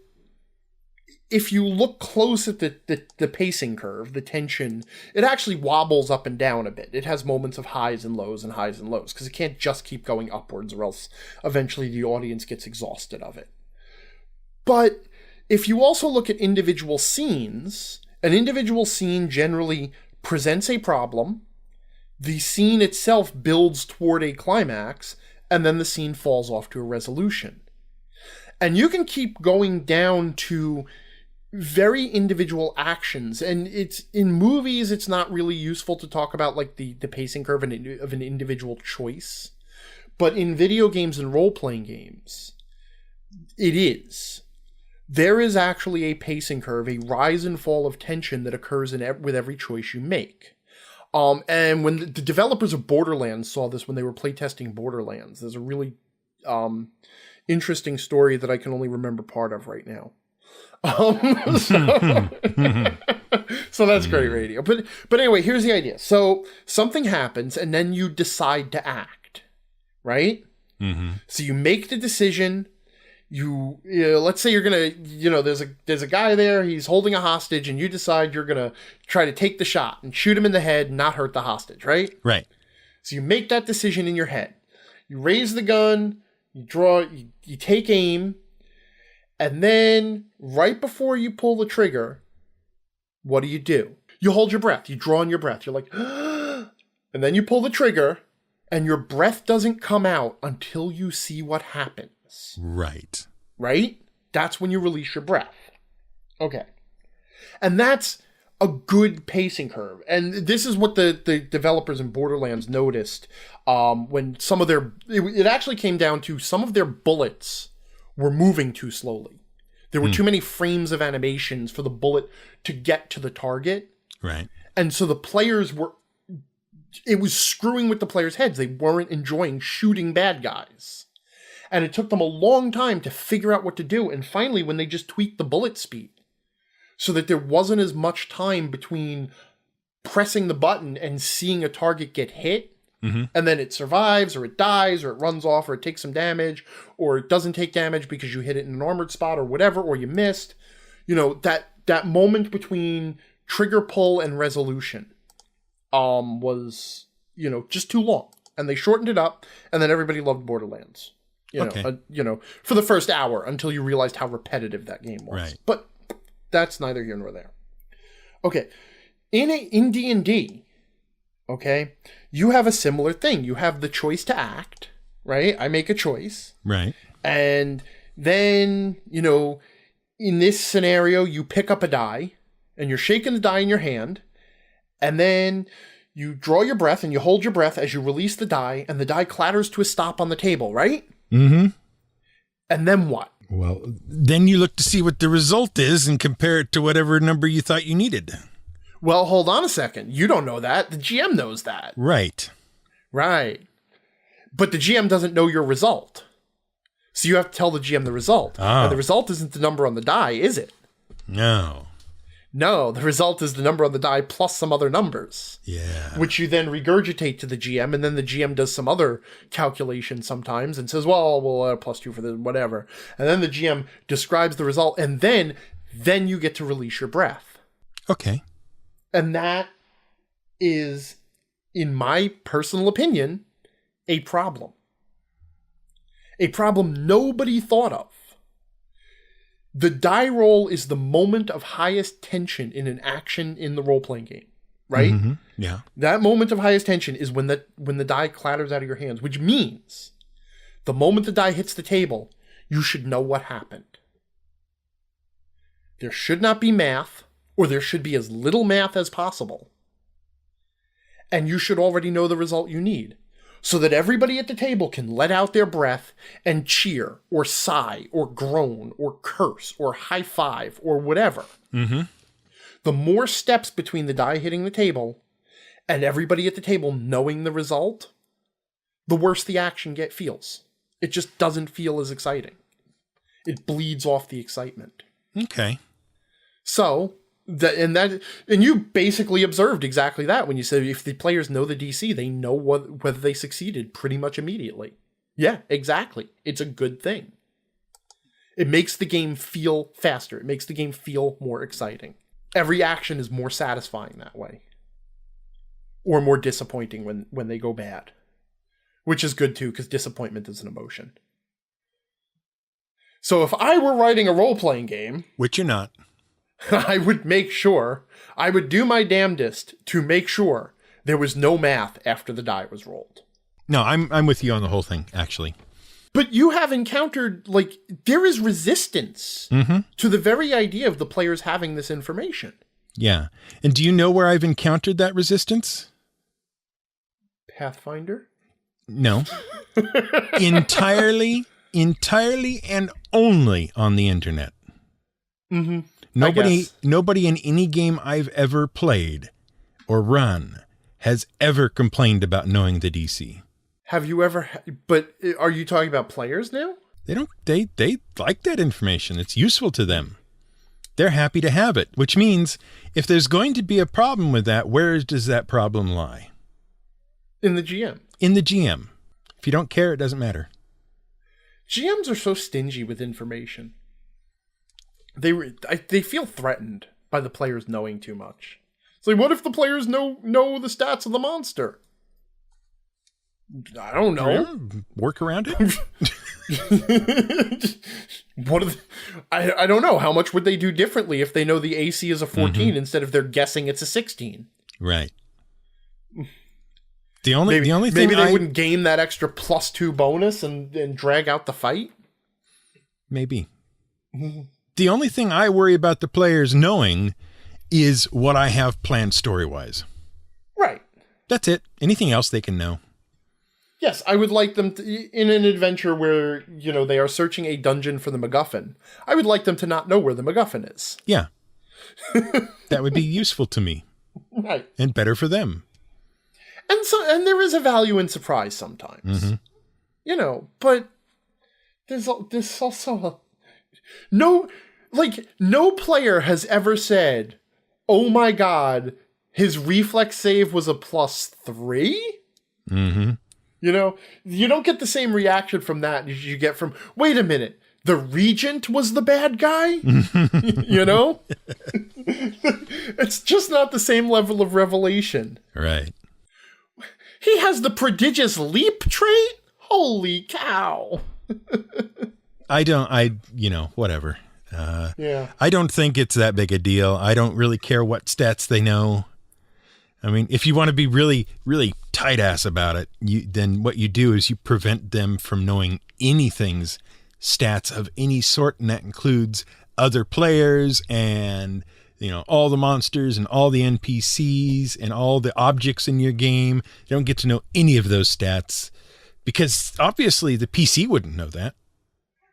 if you look close at the pacing curve, the tension, it actually wobbles up and down a bit. It has moments of highs and lows, because it can't just keep going upwards, or else eventually the audience gets exhausted of it. But if you also look at individual scenes, an individual scene generally presents a problem, the scene itself builds toward a climax, and then the scene falls off to a resolution. And you can keep going down to very individual actions, and it's in movies it's not really useful to talk about like the pacing curve of an individual choice, But in video games and role-playing games, it is. There is actually a pacing curve, a rise and fall of tension that occurs with every choice you make. And when the developers of Borderlands saw this when they were playtesting Borderlands, there's a really interesting story that I can only remember part of right now. So that's great radio. But anyway, here's the idea. So something happens, and then you decide to act, right? Mm-hmm. So you make the decision. Let's say you're gonna, there's a guy there. He's holding a hostage, and you decide you're gonna try to take the shot and shoot him in the head, and not hurt the hostage, right? Right. So you make that decision in your head. You raise the gun. You draw. You take aim. And then, right before you pull the trigger, what do? You hold your breath. You draw in your breath. You're like, and then you pull the trigger, and your breath doesn't come out until you see what happens. Right. Right? That's when you release your breath. Okay. And that's a good pacing curve. And this is what the developers in Borderlands noticed when some of their... It actually came down to some of their bullets were moving too slowly. There were too many frames of animations for the bullet to get to the target. Right. And so the players it was screwing with the players' heads. They weren't enjoying shooting bad guys. And it took them a long time to figure out what to do. And finally, when they just tweaked the bullet speed so that there wasn't as much time between pressing the button and seeing a target get hit, and then it survives, or it dies, or it runs off, or it takes some damage, or it doesn't take damage because you hit it in an armored spot, or whatever, or you missed. That moment between trigger pull and resolution was, just too long. And they shortened it up, and then everybody loved Borderlands. For the first hour, until you realized how repetitive that game was. Right. But that's neither here nor there. Okay. In D&D, okay, you have a similar thing. You have the choice to act, right? I make a choice. Right. And then, in this scenario, you pick up a die, and you're shaking the die in your hand, and then you draw your breath, and you hold your breath as you release the die, and the die clatters to a stop on the table, right? Mm-hmm. And then what? Well, then you look to see what the result is and compare it to whatever number you thought you needed. Well, hold on a second. You don't know that. The GM knows that. Right. Right. But the GM doesn't know your result. So you have to tell the GM the result. Oh. And the result isn't the number on the die, is it? No. No, the result is the number on the die plus some other numbers. Yeah. Which you then regurgitate to the GM, and then the GM does some other calculation sometimes and says, well, we'll +2 for this, whatever. And then the GM describes the result, and then you get to release your breath. Okay. And that is, in my personal opinion, a problem. A problem nobody thought of. The die roll is the moment of highest tension in an action in the role-playing game, right? Mm-hmm. Yeah. That moment of highest tension is when the die clatters out of your hands, which means the moment the die hits the table, you should know what happened. There should not be math, or there should be as little math as possible. And you should already know the result you need, so that everybody at the table can let out their breath and cheer, or sigh, or groan, or curse, or high five, or whatever. Mm-hmm. The more steps between the die hitting the table and everybody at the table knowing the result, the worse the action feels. It just doesn't feel as exciting. It bleeds off the excitement. Okay. So, and you basically observed exactly that when you said if the players know the DC, they know whether they succeeded pretty much immediately. Yeah, exactly. It's a good thing. It makes the game feel faster. It makes the game feel more exciting. Every action is more satisfying that way. Or more disappointing when they go bad. Which is good too, because disappointment is an emotion. So if I were writing a role-playing game... Which you're not. I would do my damnedest to make sure there was no math after the die was rolled. No, I'm with you on the whole thing, actually. But you have encountered, there is resistance to the very idea of the players having this information. Yeah. And do you know where I've encountered that resistance? Pathfinder? No. entirely and only on the internet. Mm-hmm. Nobody in any game I've ever played or run has ever complained about knowing the DC. Have you ever? But are you talking about players now? They don't. They like that information. It's useful to them. They're happy to have it, which means if there's going to be a problem with that, where does that problem lie? In the GM. In the GM. If you don't care, it doesn't matter. GMs are so stingy with information. They feel threatened by the players knowing too much. It's like, what if the players know the stats of the monster? I don't know. Work around it. I don't know. How much would they do differently if they know the AC is a 14 instead of they're guessing it's a 16? Right. The only thing maybe they wouldn't gain that extra +2 bonus and drag out the fight. Maybe. The only thing I worry about the players knowing is what I have planned story-wise. Right. That's it. Anything else they can know. Yes, I would like them to, in an adventure where, they are searching a dungeon for the MacGuffin, I would like them to not know where the MacGuffin is. Yeah. That would be useful to me. Right. And better for them. And there is a value in surprise sometimes. Mm-hmm. But there's also no player has ever said, "Oh my god, his reflex save was a +3?" Mm-hmm. You don't get the same reaction from that as you get from, wait a minute, the Regent was the bad guy? It's just not the same level of revelation. Right. He has the prodigious leap trait? Holy cow. Whatever. Yeah. I don't think it's that big a deal. I don't really care what stats they know. I mean, if you want to be really, really tight ass about it, then what you do is you prevent them from knowing anything's stats of any sort, and that includes other players and all the monsters and all the NPCs and all the objects in your game. They don't get to know any of those stats because obviously the PC wouldn't know that.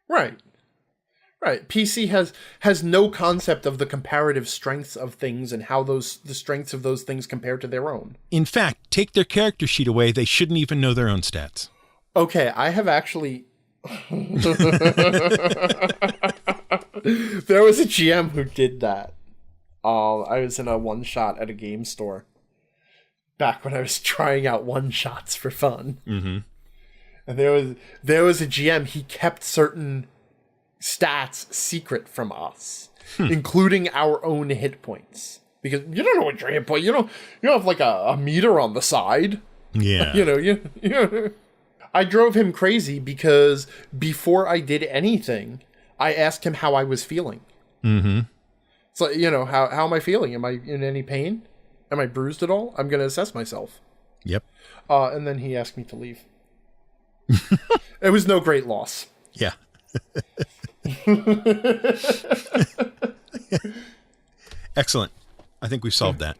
Right. PC has no concept of the comparative strengths of things and how the strengths of those things compare to their own. In fact, take their character sheet away. They shouldn't even know their own stats. Okay, I have actually... There was a GM who did that. I was in a one-shot at a game store back when I was trying out one-shots for fun. Mm-hmm. And there was a GM, he kept certain stats secret from us, including our own hit points. Because you don't know what your hit point, you don't have like a meter on the side. Yeah. I drove him crazy because before I did anything, I asked him how I was feeling. Mm-hmm. So, how am I feeling? Am I in any pain? Am I bruised at all? I'm going to assess myself. Yep. And then he asked me to leave. It was no great loss. Yeah. Excellent. I think we've solved that.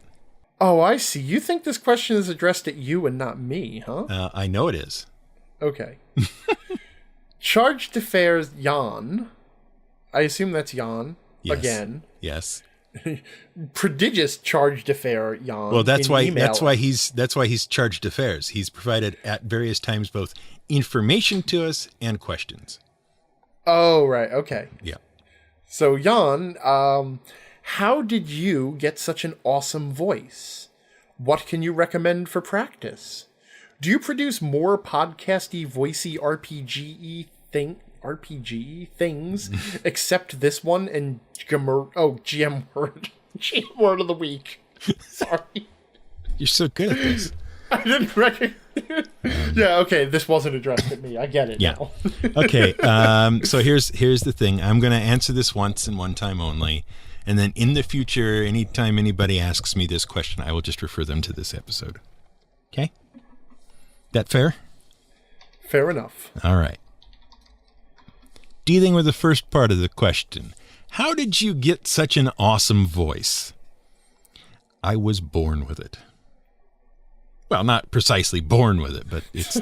Oh, I see. You think this question is addressed at you and not me, huh? I know it is. Okay. Charge d'affaires Jan. I assume that's Jan. Yes. Again. Yes. Prodigious charge d'affaires Jan. Well, that's why he's charged d'affaires. He's provided at various times both information to us and questions. Oh, right. Okay. Yeah. So, Jan, how did you get such an awesome voice? What can you recommend for practice? Do you produce more podcasty, voicey RPG things except this one and GM word of the week? Sorry. You're so good at this. I didn't recognize. Yeah, okay, this wasn't addressed at me. I get it now. Okay, so here's the thing. I'm going to answer this once and one time only. And then in the future, anytime anybody asks me this question, I will just refer them to this episode. Okay? That fair? Fair enough. All right. Dealing with the first part of the question, how did you get such an awesome voice? I was born with it. Well, not precisely born with it, but it's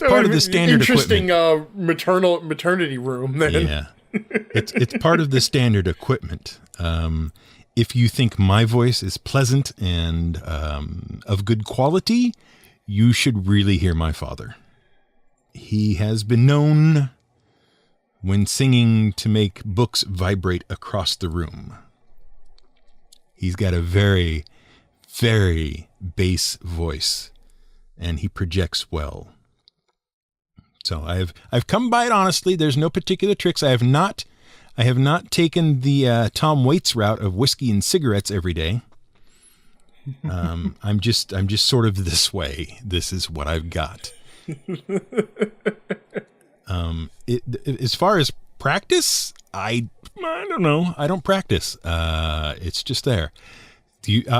part of the standard interesting equipment. maternity room. Then. Yeah, it's part of the standard equipment. If you think my voice is pleasant and of good quality, you should really hear my father. He has been known, when singing, to make books vibrate across the room. He's got a very, very bass voice, and he projects well. So I've come by it honestly. There's no particular tricks. I have not taken the Tom Waits route of whiskey and cigarettes every day. I'm just sort of this way. This is what I've got. As far as practice, I don't know. I don't practice. It's just there.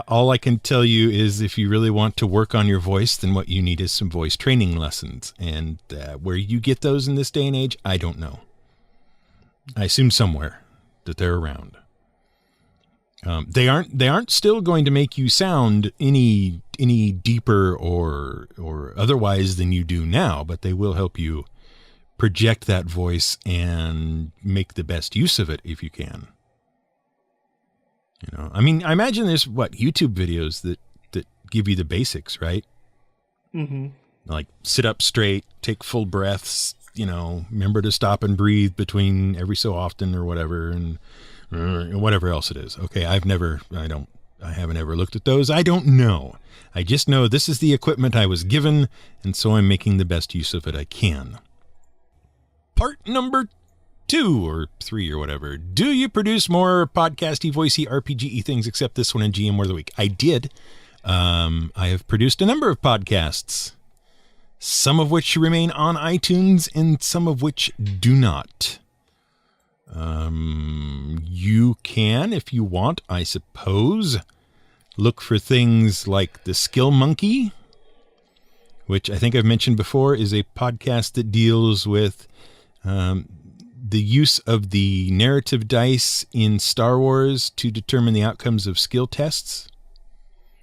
All I can tell you is if you really want to work on your voice, then what you need is some voice training lessons. And where you get those in this day and age, I don't know. I assume somewhere that they're around. They aren't still going to make you sound any deeper or otherwise than you do now, but they will help you project that voice and make the best use of it if you can. You know, I mean, I imagine there's YouTube videos that give you the basics, right? Mm-hmm. Like sit up straight, take full breaths, remember to stop and breathe between every so often or whatever, and whatever else it is. Okay, I haven't ever looked at those. I don't know. I just know this is the equipment I was given, and so I'm making the best use of it I can. Part number 2 or 3 or whatever. Do you produce more podcasty, voicey, RPG-y things except this one in GM Word of the Week? I did. I have produced a number of podcasts, some of which remain on iTunes and some of which do not. You can, if you want, I suppose, look for things like The Skill Monkey, which I think I've mentioned before is a podcast that deals with the use of the narrative dice in Star Wars to determine the outcomes of skill tests.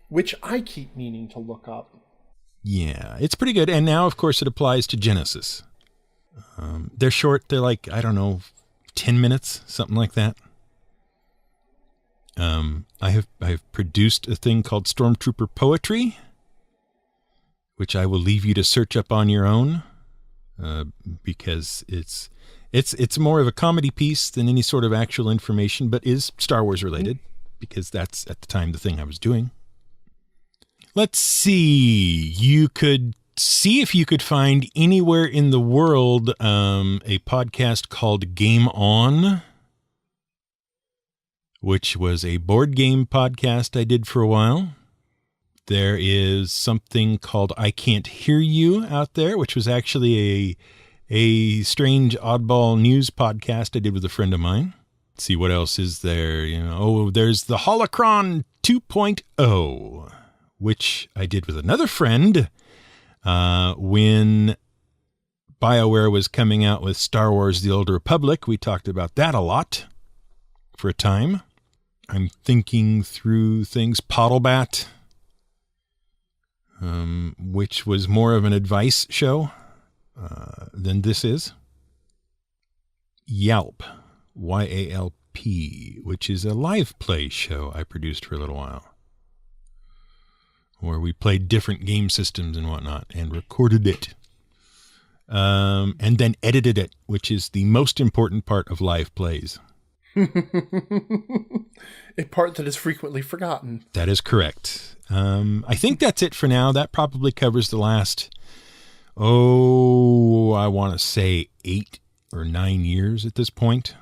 Which I keep meaning to look up. Yeah, it's pretty good. And now, of course, it applies to Genesis. They're short. They're like, 10 minutes, something like that. I have produced a thing called Stormtrooper Poetry, which I will leave you to search up on your own, because it's more of a comedy piece than any sort of actual information, but is Star Wars related, because that's at the time the thing I was doing. Let's see. You could see if you could find anywhere in the world a podcast called Game On, which was a board game podcast I did for a while. There is something called I Can't Hear You out there, which was actually a strange oddball news podcast I did with a friend of mine. Let's see what else is there. There's the Holocron 2.0, which I did with another friend when BioWare was coming out with Star Wars The Old Republic. We talked about that a lot for a time. I'm thinking through things. Potelbat, which was more of an advice show than this is. Yalp, Y-A-L-P, which is a live play show I produced for a little while, where we played different game systems and whatnot and recorded it. And then edited it, which is the most important part of live plays. A part that is frequently forgotten. That is correct. I think that's it for now. That probably covers the last, I want to say 8 or 9 years at this point.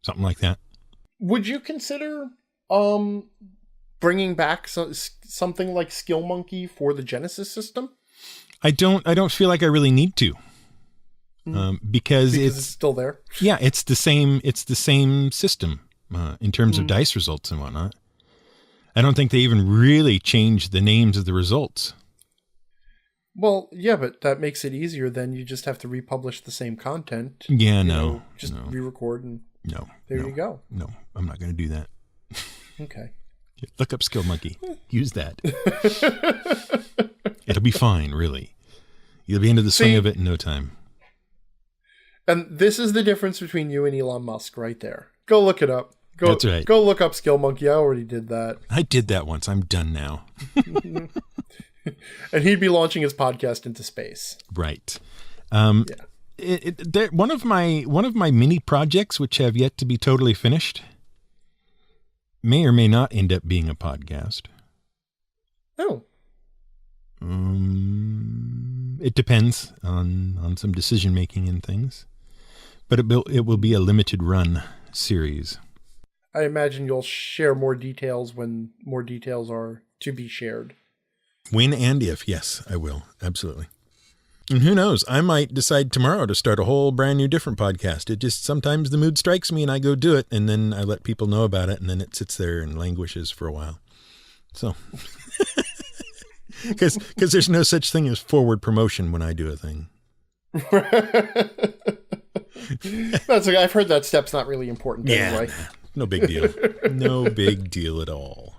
Something like that. Would you consider bringing back something like Skill Monkey for the Genesis system? I don't feel like I really need to. Because it's still there. Yeah, it's the same system in terms of dice results and whatnot. I don't think they even really changed the names of the results. Well, yeah, but that makes it easier. Then you just have to republish the same content. Yeah, re-record and no. There you go. No, I'm not going to do that. Okay. Look up Skill Monkey. Use that. It'll be fine, really. You'll be into the swing of it in no time. And this is the difference between you and Elon Musk right there. Go look it up. That's right. Go look up Skill Monkey. I already did that. I did that once. I'm done now. And he'd be launching his podcast into space. Right. One of my mini projects, which have yet to be totally finished, may or may not end up being a podcast. Oh. It depends on some decision making and things, but it will be a limited run series. I imagine you'll share more details when more details are to be shared. When and if, yes, I will. Absolutely. And who knows? I might decide tomorrow to start a whole brand new different podcast. It just sometimes the mood strikes me and I go do it, and then I let people know about it, and then it sits there and languishes for a while. So, because there's no such thing as forward promotion when I do a thing. That's okay. I've heard that step's not really important anyway. No big deal. No big deal at all.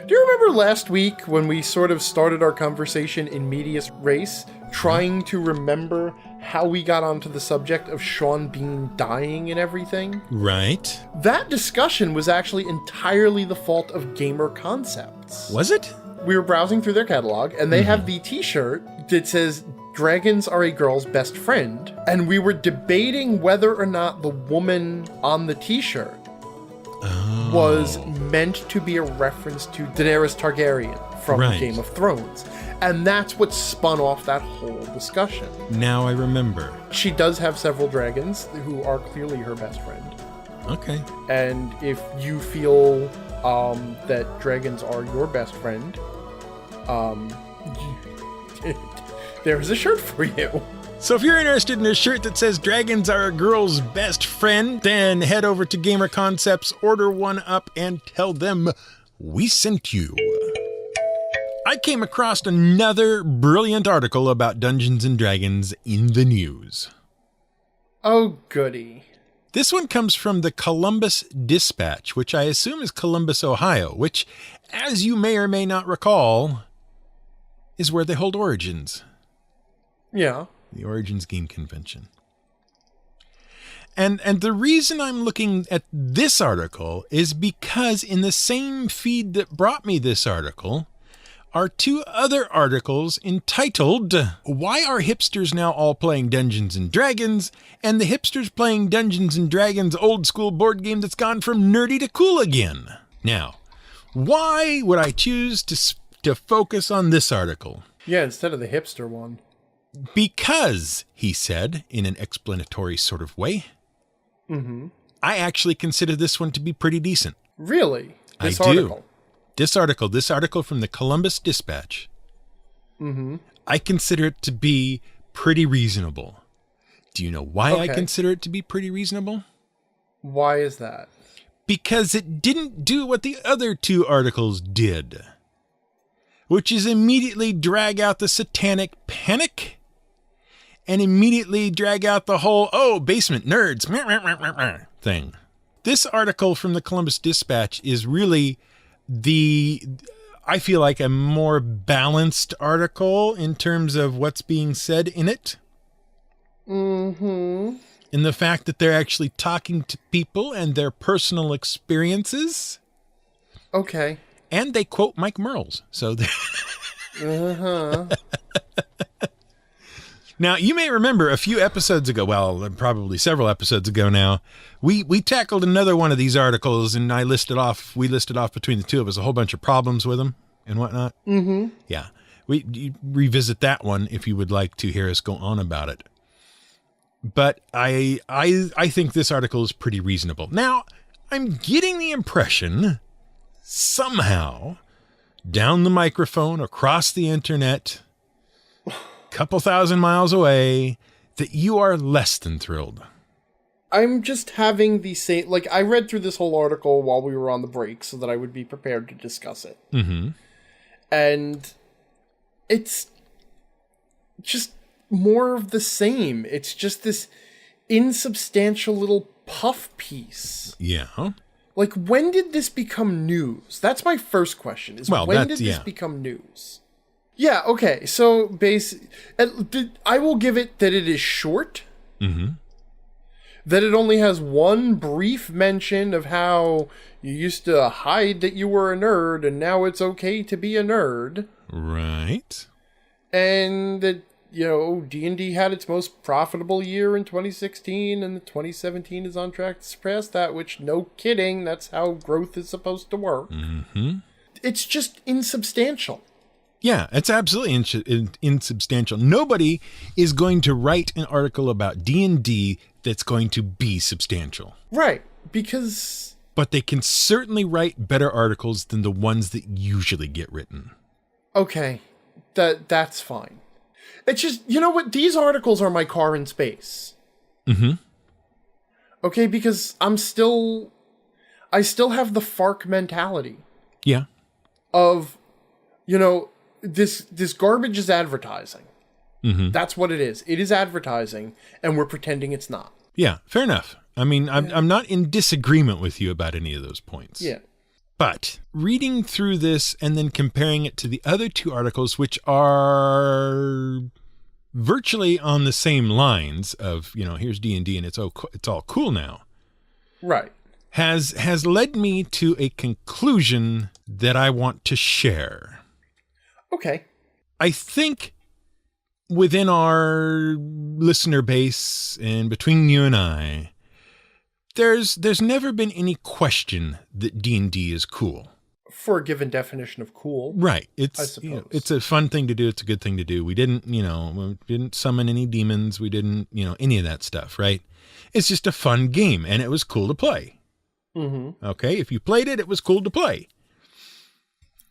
Do you remember last week when we sort of started our conversation in medias res, trying to remember how we got onto the subject of Sean Bean dying and everything? Right. That discussion was actually entirely the fault of Gamer Concepts. Was it? We were browsing through their catalog, and they have the t-shirt that says, "Dragons are a girl's best friend." And we were debating whether or not the woman on the t-shirt was meant to be a reference to Daenerys Targaryen from Game of Thrones. And that's what spun off that whole discussion. Now I remember. She does have several dragons who are clearly her best friend. Okay. And if you feel that dragons are your best friend, there's a shirt for you. So if you're interested in a shirt that says dragons are a girl's best friend, then head over to Gamer Concepts, order one up, and tell them we sent you. I came across another brilliant article about Dungeons & Dragons in the news. Oh, goody. This one comes from the Columbus Dispatch, which I assume is Columbus, Ohio, which, as you may or may not recall, is where they hold Origins. Yeah. The Origins Game Convention. And the reason I'm looking at this article is because in the same feed that brought me this article are two other articles entitled, "Why Are Hipsters Now All Playing Dungeons & Dragons?" and "The Hipsters Playing Dungeons & Dragons Old School Board Game That's Gone From Nerdy to Cool Again." Now, why would I choose to focus on this article? Yeah, instead of the hipster one. Because, he said, in an explanatory sort of way, I actually consider this one to be pretty decent. Really? This I article? Do. This article from the Columbus Dispatch, I consider it to be pretty reasonable. Do you know why I consider it to be pretty reasonable? Why is that? Because it didn't do what the other two articles did, which is immediately drag out the satanic panic and immediately drag out the whole, basement nerds thing. This article from the Columbus Dispatch is really I feel like a more balanced article in terms of what's being said in it. In the fact that they're actually talking to people and their personal experiences. Okay. And they quote Mike Merles. So Now, you may remember a few episodes ago, well, probably several episodes ago now, we tackled another one of these articles, and we listed off between the two of us a whole bunch of problems with them and whatnot. Yeah. You revisit that one if you would like to hear us go on about it. But I think this article is pretty reasonable. Now, I'm getting the impression somehow down the microphone, across the internet, couple thousand miles away, that you are less than thrilled. I'm just having the same, I read through this whole article while we were on the break so that I would be prepared to discuss it. And it's just more of the same. It's just this insubstantial little puff piece. Yeah. Like, when did this become news? That's my first question, is when did this become news? Yeah, okay, so I will give it that it is short. Mm-hmm. That it only has one brief mention of how you used to hide that you were a nerd, and now it's okay to be a nerd. Right. And that, D&D had its most profitable year in 2016, and 2017 is on track to surpass that, which, no kidding, that's how growth is supposed to work. Mm-hmm. It's just insubstantial. Yeah, it's absolutely insubstantial. Nobody is going to write an article about D&D that's going to be substantial. Right, because... But they can certainly write better articles than the ones that usually get written. Okay, that's fine. It's just, you know what? These articles are my car in space. Mm-hmm. Okay, because I still have the FARC mentality. Yeah. Of, this garbage is advertising. Mm-hmm. That's what it is. It is advertising, and we're pretending it's not. Yeah, fair enough. I mean, I'm not in disagreement with you about any of those points. Yeah. But reading through this and then comparing it to the other two articles, which are virtually on the same lines of, here's D&D and it's all cool now. Right. Has led me to a conclusion that I want to share. Okay. I think within our listener base and between you and I, there's never been any question that D&D is cool. For a given definition of cool. Right. I suppose. It's a fun thing to do. It's a good thing to do. We didn't summon any demons. We didn't, any of that stuff, right? It's just a fun game, and it was cool to play. Mm-hmm. Okay? If you played it, it was cool to play.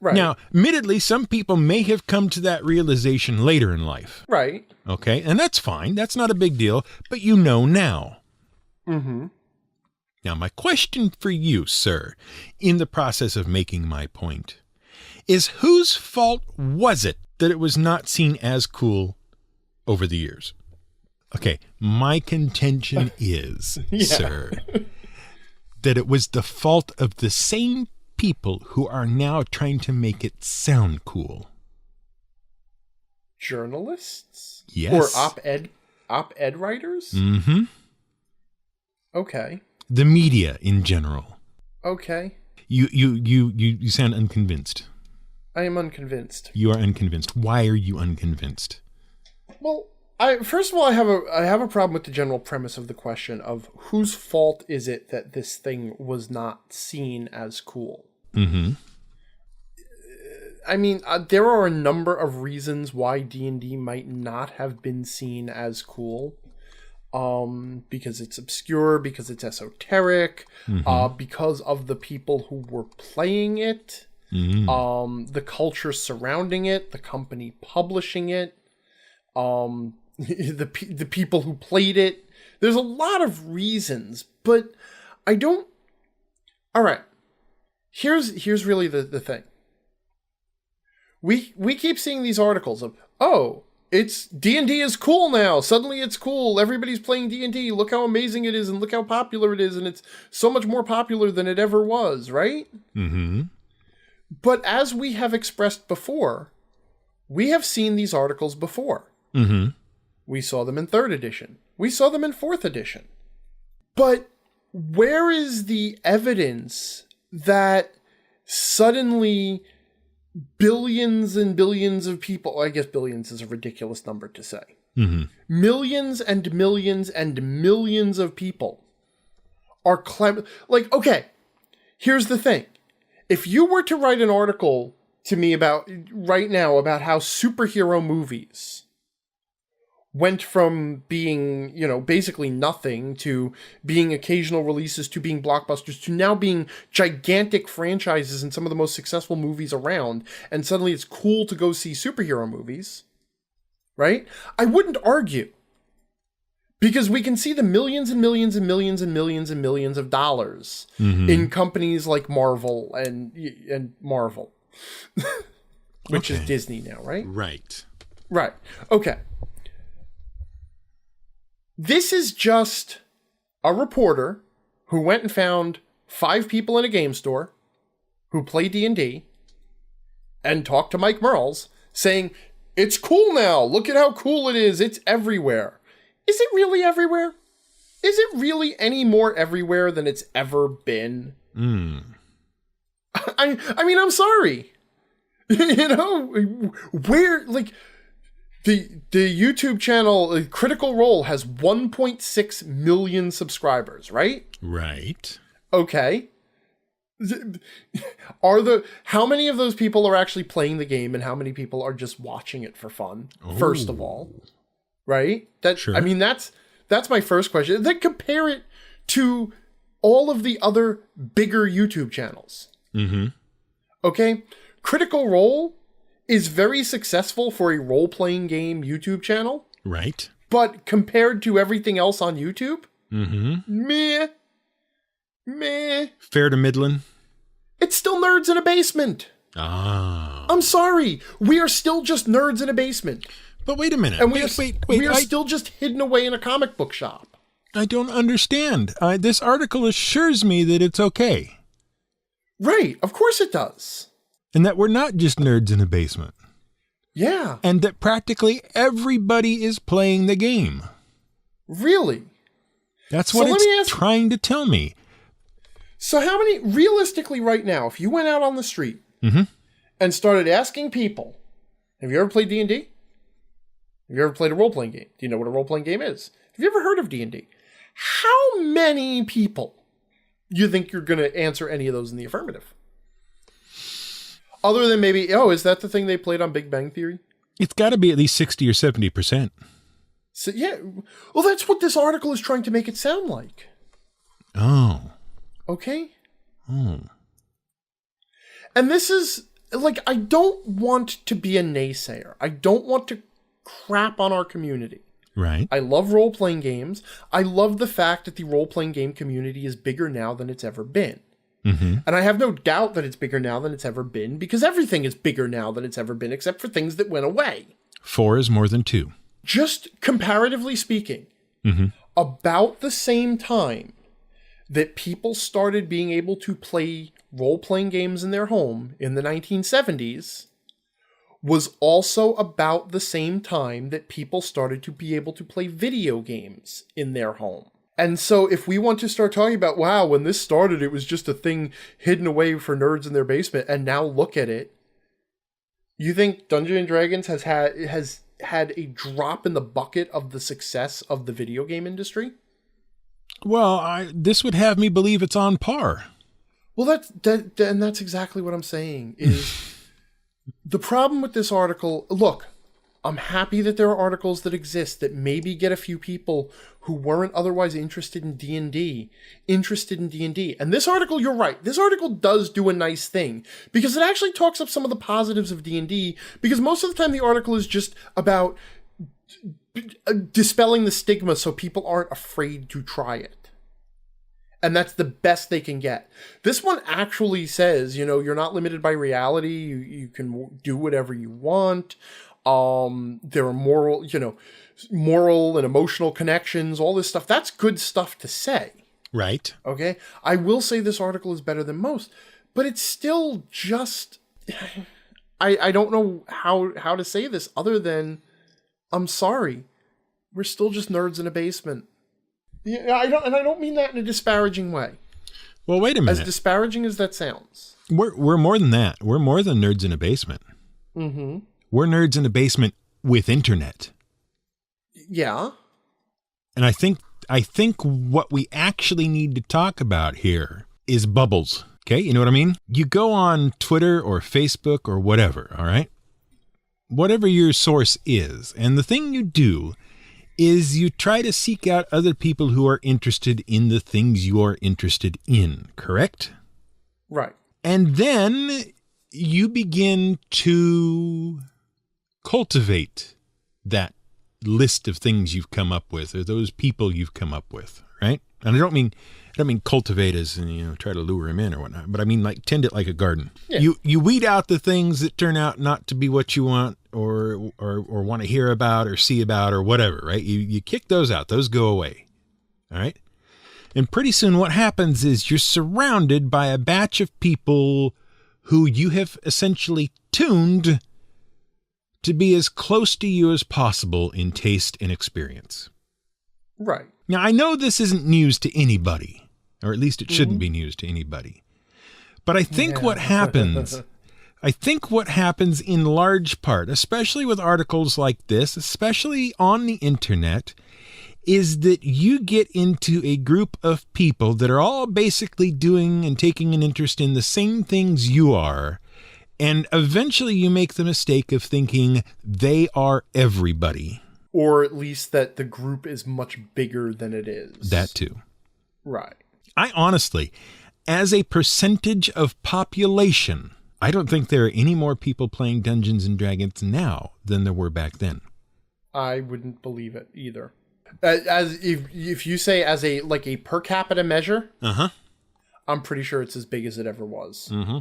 Right. Now, admittedly, some people may have come to that realization later in life. Right. Okay? And that's fine. That's not a big deal. But you know now. Mm-hmm. Now, my question for you, sir, in the process of making my point, is whose fault was it that it was not seen as cool over the years? Okay, my contention is, sir, that it was the fault of the same people who are now trying to make it sound cool. Journalists? Yes. Or op-ed writers? Mm-hmm. Okay. The media in general. Okay. You sound unconvinced. I am unconvinced. You are unconvinced. Why are you unconvinced? Well, first of all, I have a problem with the general premise of the question of whose fault is it that this thing was not seen as cool? Mm-hmm. I mean, there are a number of reasons why D&D might not have been seen as cool. Because it's obscure, because it's esoteric, because of the people who were playing it, the culture surrounding it, the company publishing it, the people who played it. There's a lot of reasons, but I don't... All right. Here's really the thing. We keep seeing these articles of, it's D&D is cool now. Suddenly it's cool. Everybody's playing D&D. Look how amazing it is and look how popular it is. And it's so much more popular than it ever was, right? Mm-hmm. But as we have expressed before, we have seen these articles before. Mm-hmm. We saw them in 3rd edition. We saw them in 4th edition. But where is the evidence that suddenly... billions and billions of people, I guess billions is a ridiculous number to say. Mm-hmm. Millions and millions and millions of people are okay, here's the thing. If you were to write an article to me right now about how superhero movies went from being, basically nothing to being occasional releases to being blockbusters to now being gigantic franchises and some of the most successful movies around, and suddenly it's cool to go see superhero movies, right? I wouldn't argue. Because we can see the millions and millions and millions and millions and millions of dollars in companies like Marvel and Marvel, which is Disney now, right? Right. Okay. This is just a reporter who went and found 5 people in a game store who play D&D and talk to Mike Merles saying, it's cool now. Look at how cool it is. It's everywhere. Is it really everywhere? Is it really any more everywhere than it's ever been? I mean, I'm sorry. You know, where, like, the YouTube channel Critical Role has 1.6 million subscribers, right? Right. Okay. How many of those people are actually playing the game and how many people are just watching it for fun? Ooh. First of all, right? Sure. I mean, that's my first question. Then compare it to all of the other bigger YouTube channels. Mm-hmm. Okay. Critical Role is very successful for a role-playing game YouTube channel. Right. But compared to everything else on YouTube, meh. Fair to middling. It's still nerds in a basement. Ah. I'm sorry. We are still just nerds in a basement. But wait a minute. And we are still just hidden away in a comic book shop. I don't understand. This article assures me that it's okay. Right. Of course it does. And that we're not just nerds in a basement. Yeah. And that practically everybody is playing the game. Really? That's what it's trying to tell me. So how many, realistically right now, if you went out on the street and started asking people, have you ever played D&D? Have you ever played a role-playing game? Do you know what a role-playing game is? Have you ever heard of D&D? How many people do you think you're going to answer any of those in the affirmative? Other than maybe, is that the thing they played on Big Bang Theory? It's got to be at least 60 or 70%. So, yeah. Well, that's what this article is trying to make it sound like. Oh. Okay? Oh. And this is, like, I don't want to be a naysayer. I don't want to crap on our community. Right. I love role-playing games. I love the fact that the role-playing game community is bigger now than it's ever been. And I have no doubt that it's bigger now than it's ever been, because everything is bigger now than it's ever been, except for things that went away. 4 is more than 2. Just comparatively speaking, about the same time that people started being able to play role-playing games in their home in the 1970s was also about the same time that people started to be able to play video games in their home. And so if we want to start talking about, wow, when this started, it was just a thing hidden away for nerds in their basement, and now look at it, you think Dungeons & Dragons has had a drop in the bucket of the success of the video game industry? Well, this would have me believe it's on par. Well, that's exactly what I'm saying, is the problem with this article, look, I'm happy that there are articles that exist that maybe get a few people who weren't otherwise interested in D&D, interested in D&D. And this article, you're right, this article does do a nice thing, because it actually talks up some of the positives of D&D, because most of the time the article is just about dispelling the stigma so people aren't afraid to try it. And that's the best they can get. This one actually says, you're not limited by reality, you can do whatever you want. There are moral and emotional connections, all this stuff. That's good stuff to say. Right. Okay. I will say this article is better than most, but it's still just, I don't know how to say this other than, I'm sorry. We're still just nerds in a basement. Yeah, I don't mean that in a disparaging way. Well, wait a minute. As disparaging as that sounds. We're more than that. We're more than nerds in a basement. Mm-hmm. We're nerds in a basement with internet. Yeah. And I think what we actually need to talk about here is bubbles. Okay? You know what I mean? You go on Twitter or Facebook or whatever, all right? Whatever your source is. And the thing you do is you try to seek out other people who are interested in the things you are interested in, correct? Right. And then you begin to cultivate that list of things you've come up with, or those people you've come up with, right? And I don't mean cultivate as try to lure him in or whatnot, but I mean like tend it like a garden. Yeah. You weed out the things that turn out not to be what you want or want to hear about or see about or whatever, right? You kick those out; those go away. All right. And pretty soon what happens is you're surrounded by a batch of people who you have essentially tuned to be as close to you as possible in taste and experience. Right. Now, I know this isn't news to anybody, or at least it shouldn't be news to anybody. But I think what happens in large part, especially with articles like this, especially on the internet, is that you get into a group of people that are all basically doing and taking an interest in the same things you are. And eventually you make the mistake of thinking they are everybody. Or at least that the group is much bigger than it is. That too. Right. I honestly, as a percentage of population, I don't think there are any more people playing Dungeons and Dragons now than there were back then. I wouldn't believe it either. As if you say as a per capita measure, I'm pretty sure it's as big as it ever was. Mm-hmm.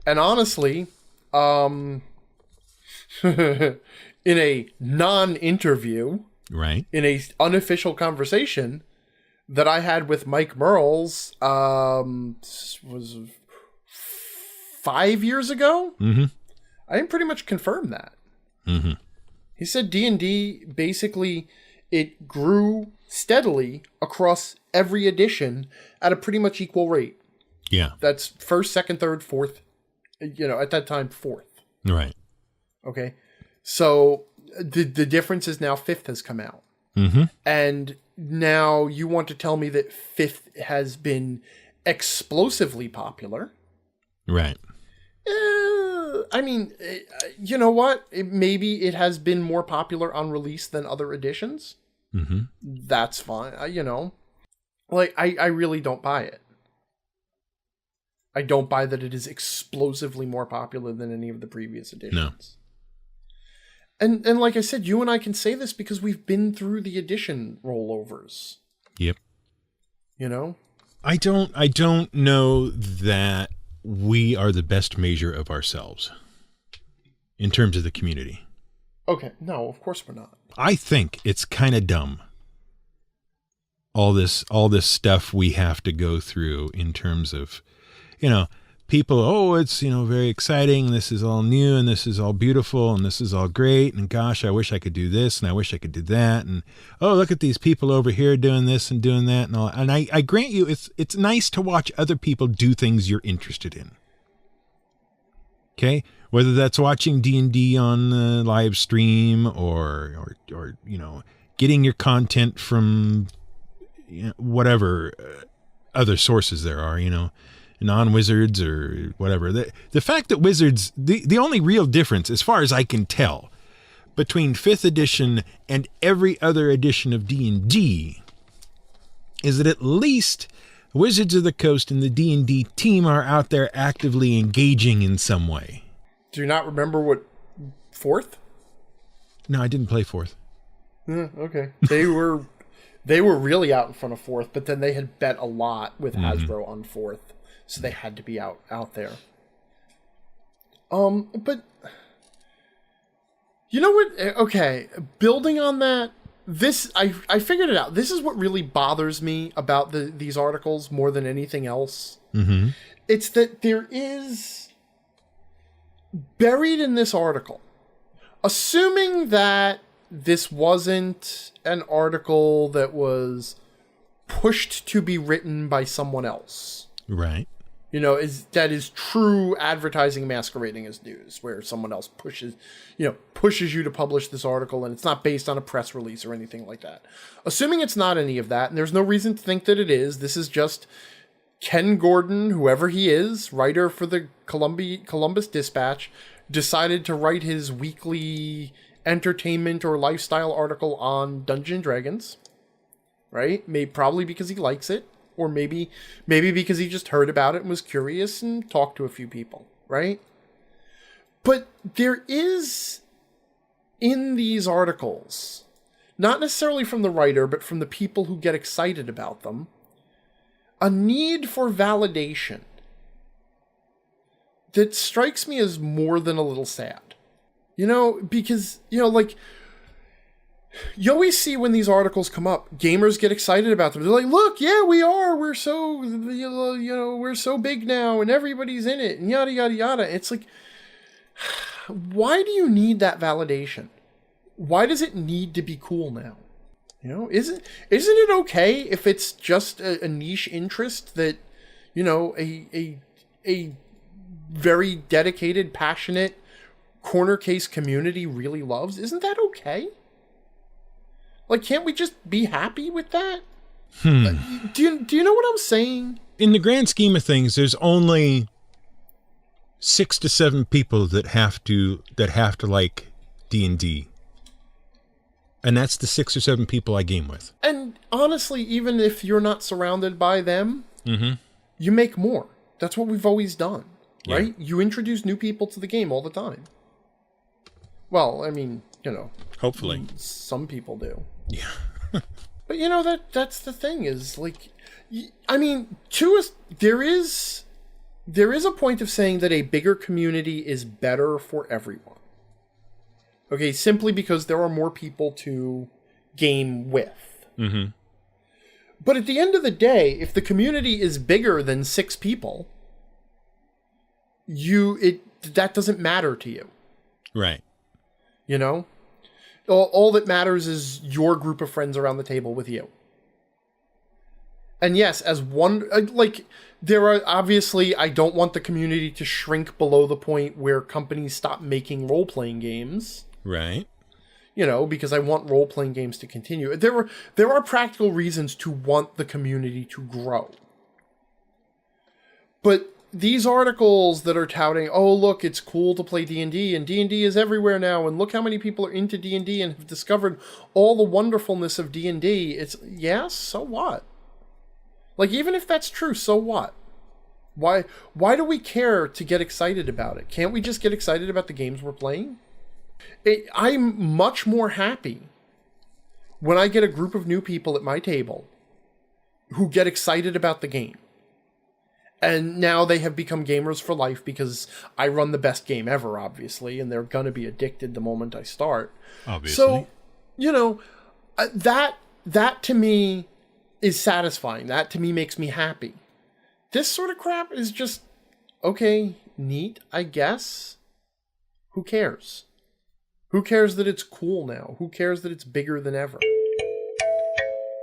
And honestly, in a non-interview, right, in a unofficial conversation that I had with Mike Merles, was 5 years ago. Mm-hmm. I can pretty much confirm that. Mm-hmm. He said D&D basically it grew steadily across every edition at a pretty much equal rate. Yeah, that's first, second, third, fourth. At that time, fourth. Right. Okay. So the difference is now fifth has come out. Mm-hmm. And now you want to tell me that fifth has been explosively popular. Right. I mean, you know what? Maybe it has been more popular on release than other editions. Mm-hmm. That's fine. I really don't buy it. I don't buy that it is explosively more popular than any of the previous editions. No. And like I said, you and I can say this because we've been through the edition rollovers. Yep. I don't know that we are the best measure of ourselves in terms of the community. Okay. No, of course we're not. I think it's kind of dumb. All this stuff we have to go through in terms of, people, it's, very exciting. This is all new and this is all beautiful and this is all great. And gosh, I wish I could do this and I wish I could do that. And, look at these people over here doing this and doing that and all. And I grant you, it's nice to watch other people do things you're interested in. Okay. Whether that's watching D&D on the live stream or getting your content from whatever other sources there are, non-wizards or whatever. The fact that wizards, the only real difference, as far as I can tell, between 5th edition and every other edition of D&D is that at least Wizards of the Coast and the D&D team are out there actively engaging in some way. Do you not remember what 4th? No, I didn't play 4th. Okay. They were really out in front of 4th, but then they had bet a lot with Hasbro on 4th. So they had to be out there. But you know what? Okay, building on that, I figured it out. This is what really bothers me about these articles more than anything else. Mm-hmm. It's that there is buried in this article, assuming that this wasn't an article that was pushed to be written by someone else. Right. That is true advertising masquerading as news, where someone else pushes you to publish this article and it's not based on a press release or anything like that. Assuming it's not any of that, and there's no reason to think that it is, this is just Ken Gordon, whoever he is, writer for the Columbus Dispatch, decided to write his weekly entertainment or lifestyle article on Dungeons & Dragons, right? Probably because he likes it. Or maybe because he just heard about it and was curious and talked to a few people, right? But there is, in these articles, not necessarily from the writer, but from the people who get excited about them, a need for validation that strikes me as more than a little sad. Because, You always see when these articles come up, gamers get excited about them. They're like, look, yeah, we are. We're so, we're so big now and everybody's in it and yada, yada, yada. It's like, why do you need that validation? Why does it need to be cool now? Isn't it okay if it's just a niche interest that, a very dedicated, passionate corner case community really loves? Isn't that okay? Like, can't we just be happy with that? Do you know what I'm saying? In the grand scheme of things, there's only 6 to 7 people that have to like D&D. And that's the 6 or 7 people I game with. And honestly, even if you're not surrounded by them, you make more. That's what we've always done, right? Yeah. You introduce new people to the game all the time. Well, I mean, hopefully some people do. Yeah. But that's the thing is, like, I mean, there is a point of saying that a bigger community is better for everyone. Okay, simply because there are more people to game with. Mm-hmm. But at the end of the day, if the community is bigger than 6 people, that doesn't matter to you. Right. All that matters is your group of friends around the table with you. And yes, as one, there are obviously, I don't want the community to shrink below the point where companies stop making role-playing games. Right. Because I want role-playing games to continue. There are practical reasons to want the community to grow. But these articles that are touting, oh, look, it's cool to play D&D, and D&D is everywhere now, and look how many people are into D&D and have discovered all the wonderfulness of D&D. It's, yeah, so what? Like, even if that's true, so what? Why do we care to get excited about it? Can't we just get excited about the games we're playing? I'm much more happy when I get a group of new people at my table who get excited about the game. And now they have become gamers for life because I run the best game ever, obviously, and they're going to be addicted the moment I start. Obviously. So, that to me is satisfying. That to me makes me happy. This sort of crap is just, okay, neat, I guess. Who cares? Who cares that it's cool now? Who cares that it's bigger than ever?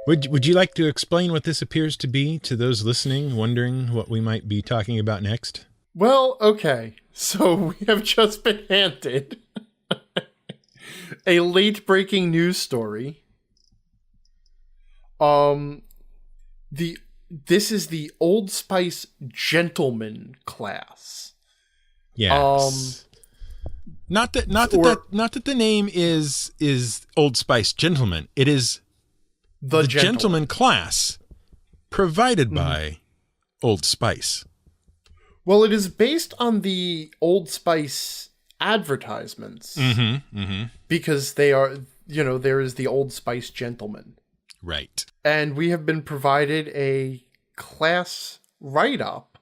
Would you like to explain what this appears to be to those listening, wondering what we might be talking about next? Well, okay. So we have just been handed a late-breaking news story. This is the Old Spice Gentleman class. Yes. Not that the name is Old Spice Gentleman. It is the gentleman class provided by Old Spice. Well, it is based on the Old Spice advertisements. Because they are, there is the Old Spice Gentleman. Right. And we have been provided a class write-up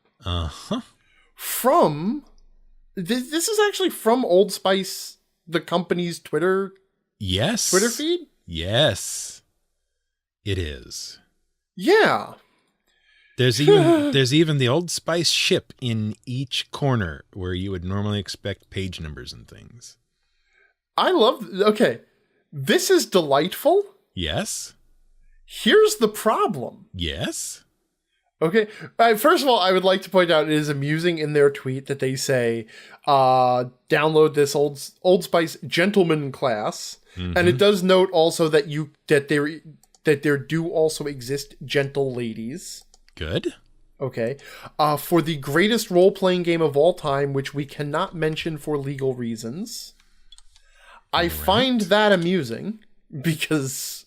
from... This is actually from Old Spice, the company's Twitter feed? Yes. It is. Yeah. There's even the Old Spice ship in each corner where you would normally expect page numbers and things. Okay. This is delightful. Yes. Here's the problem. Yes. Okay. First of all, I would like to point out it is amusing in their tweet that they say, download this Old Spice Gentleman class. And it does note also that there do also exist gentle ladies. Good. Okay. For the greatest role-playing game of all time, which we cannot mention for legal reasons. I find that amusing because,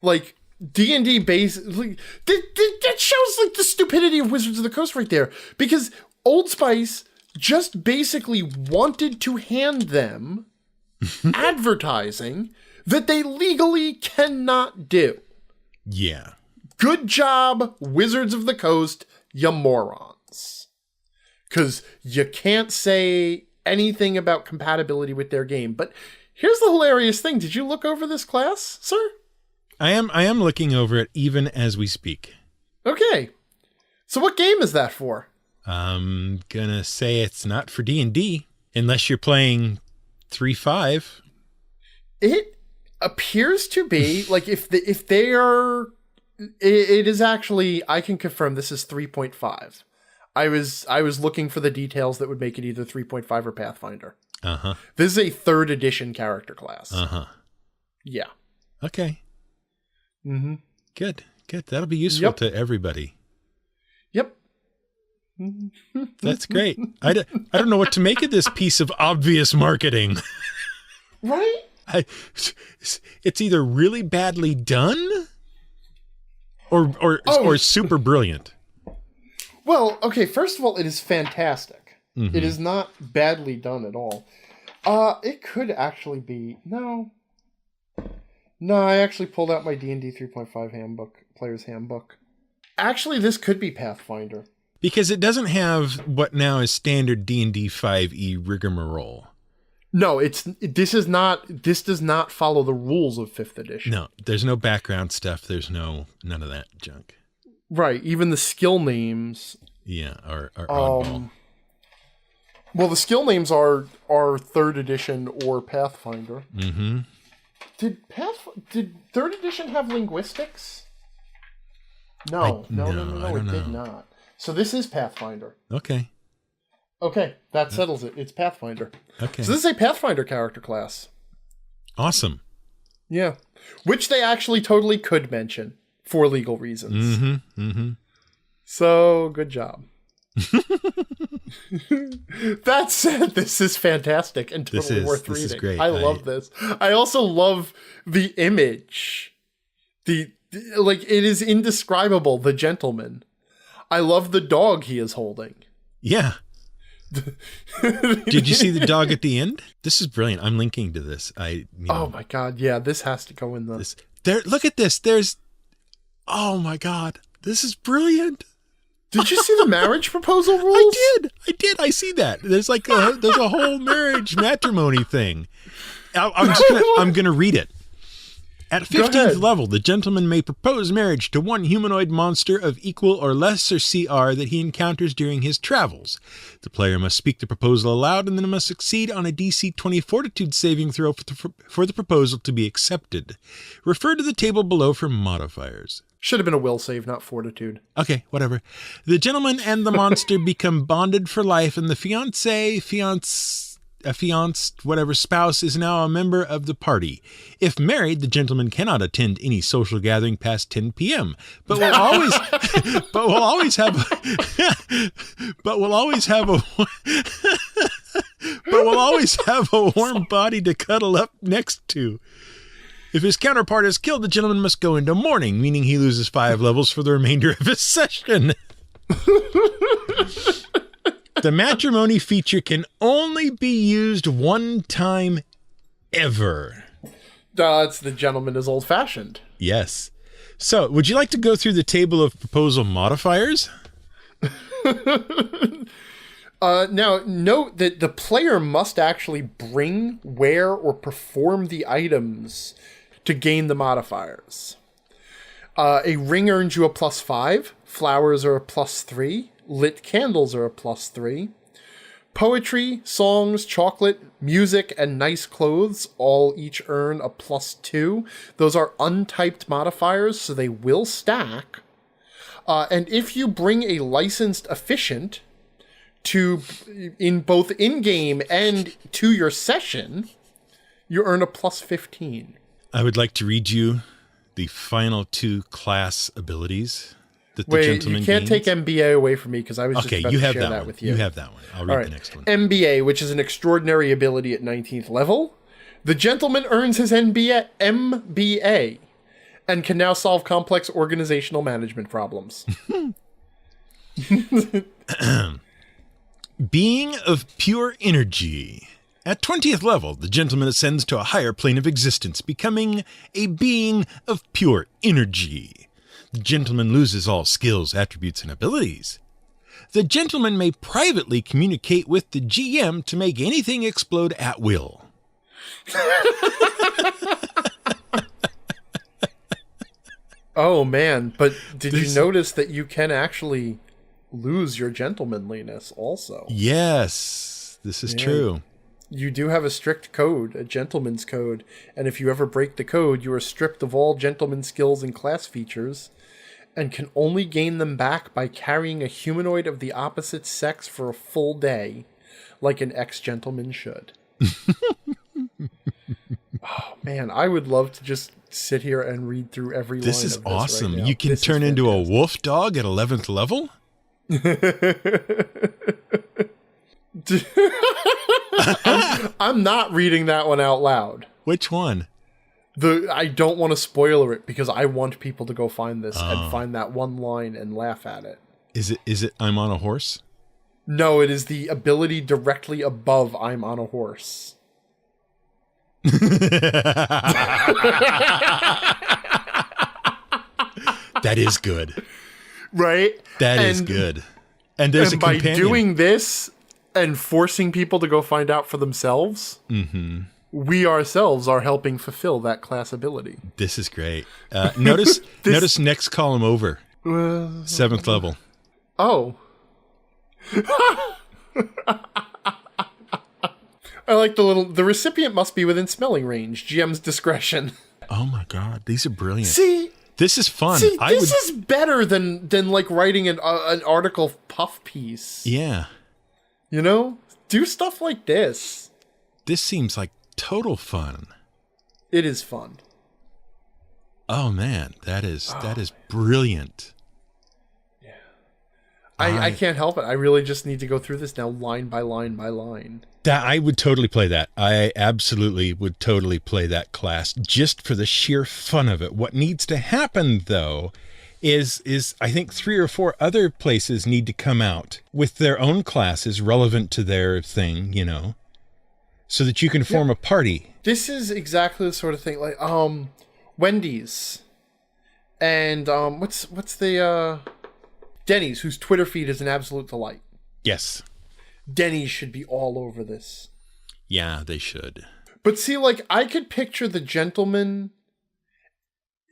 like, D&D base, like, that shows, like, the stupidity of Wizards of the Coast right there. Because Old Spice just basically wanted to hand them advertising that they legally cannot do. Yeah. Good job, Wizards of the Coast, you morons. Because you can't say anything about compatibility with their game. But Here's the hilarious thing. Did you look over this class, sir? I am looking over it even as we speak. Okay. So what game is that for? I'm gonna say it's not for D&D unless you're playing 3.5. It appears to be like if they are. It is actually. I can confirm this is 3.5. I was looking for the details that would make it either 3.5 or Pathfinder. Uh-huh. This is a 3rd edition character class. Uh-huh. Yeah. Okay. Mm-hmm. Good. That'll be useful to everybody. Yep. That's great. I don't know what to make of this piece of obvious marketing. Right? It's either really badly done or super brilliant. Well, okay, first of all, it is fantastic. Mm-hmm. It is not badly done at all. It could actually be... No, I actually pulled out my D&D 3.5 handbook, player's handbook. Actually, this could be Pathfinder. Because it doesn't have what now is standard D&D 5e rigmarole. No, this does not follow the rules of 5th edition. No, there's no background stuff. There's none of that junk. Right, even the skill names. Yeah, are oddball. Well, the skill names are 3rd edition or Pathfinder. Mm-hmm. Did 3rd edition have linguistics? No, it did not. So this is Pathfinder. Okay, that settles it. It's Pathfinder. Okay. So this is a Pathfinder character class. Awesome. Yeah. Which they actually totally could mention for legal reasons. Mm-hmm. Mm-hmm. So, good job. That said, this is fantastic and totally worth reading. This is great. I love this. I also love the image. It is indescribable, the gentleman. I love the dog he is holding. Yeah. Did you see the dog at the end? This is brilliant. I'm linking to this. Oh my god, yeah, this has to go in the... Look at this. Oh my god. This is brilliant. Did you see the marriage proposal rules? I did. I see that. There's there's a whole marriage matrimony thing. I'm gonna read it. At 15th level, the gentleman may propose marriage to one humanoid monster of equal or lesser CR that he encounters during his travels. The player must speak the proposal aloud and then must succeed on a DC 20 Fortitude saving throw for the proposal to be accepted. Refer to the table below for modifiers. Should have been a will save, not Fortitude. Okay, whatever. The gentleman and the monster become bonded for life, and the affianced whatever spouse is now a member of the party. If married, the gentleman cannot attend any social gathering past 10 p.m. but will always have a warm body to cuddle up next to. If his counterpart is killed, the gentleman must go into mourning, meaning he loses 5 levels for the remainder of his session. The matrimony feature can only be used one time ever. The gentleman is old-fashioned. Yes. So, would you like to go through the table of proposal modifiers? Now, note that the player must actually bring, wear, or perform the items to gain the modifiers. A ring earns you a +5. Flowers are a +3. Lit candles are a +3. Poetry, songs, chocolate, music, and nice clothes all each earn a +2. Those are untyped modifiers, so they will stack. And if you bring a licensed efficient in both in-game and to your session, you earn a +15. I would like to read you the final 2 class abilities that the gentleman you can't gains. take MBA away from me because I was just about to share that with you. You have that one. I'll read the next one. MBA, which is an extraordinary ability at 19th level. The gentleman earns his MBA and can now solve complex organizational management problems. Being of pure energy. At 20th level, the gentleman ascends to a higher plane of existence, becoming a being of pure energy. The gentleman loses all skills, attributes, and abilities. The gentleman may privately communicate with the GM to make anything explode at will. Oh, man. But did you notice that you can actually lose your gentlemanliness also? Yes, this is true. You do have a strict code, a gentleman's code, and if you ever break the code, you are stripped of all gentleman skills and class features, and can only gain them back by carrying a humanoid of the opposite sex for a full day, like an ex-gentleman should. Oh, man, I would love to just sit here and read through every line of this. This is awesome. Right now. You can turn into a wolf dog at 11th level? I'm not reading that one out loud. Which one? I don't want to spoiler it because I want people to go find this and find that one line and laugh at it. Is it I'm on a horse? No, it is the ability directly above I'm on a horse. That is good. Right? That is good. And there's a companion. By doing this and forcing people to go find out for themselves, we ourselves are helping fulfill that class ability. This is great. Notice next column over. 7th level. Oh. I like the recipient must be within smelling range. GM's discretion. Oh my God. These are brilliant. See? This is fun. This is better than like writing an article puff piece. Yeah. You know? Do stuff like this. This seems like total fun. It is fun. Oh man, that is brilliant. Yeah. I can't help it. I really just need to go through this now line by line by line. That I would totally play that. I absolutely would totally play that class just for the sheer fun of it. What needs to happen though is I think 3 or 4 other places need to come out with their own classes relevant to their thing, you know, so that you can form a party. This is exactly the sort of thing like Wendy's and what's the Denny's, whose Twitter feed is an absolute delight. Yes. Denny's should be all over this. Yeah, they should. But see, like, I could picture the gentleman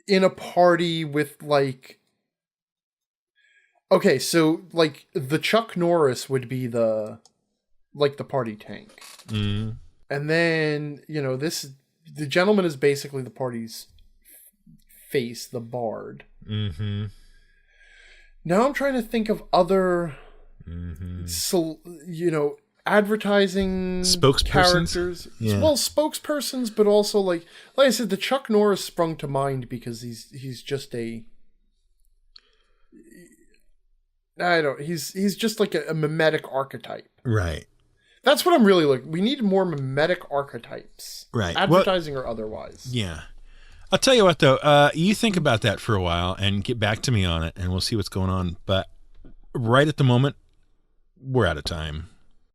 in a party with, like... Okay, so, like, the Chuck Norris would be the party tank. Mm. And then, you know, the gentleman is basically the party's face, the bard. Mm-hmm. Now I'm trying to think of other... So, you know, advertising characters. Yeah. Well, spokespersons, but also like I said, the Chuck Norris sprung to mind because he's just he's just like a mimetic archetype. Right. That's what I'm really looking. We need more mimetic archetypes. Right. Advertising or otherwise. Yeah. I'll tell you what though, you think about that for a while and get back to me on it and we'll see what's going on. But right at the moment, we're out of time.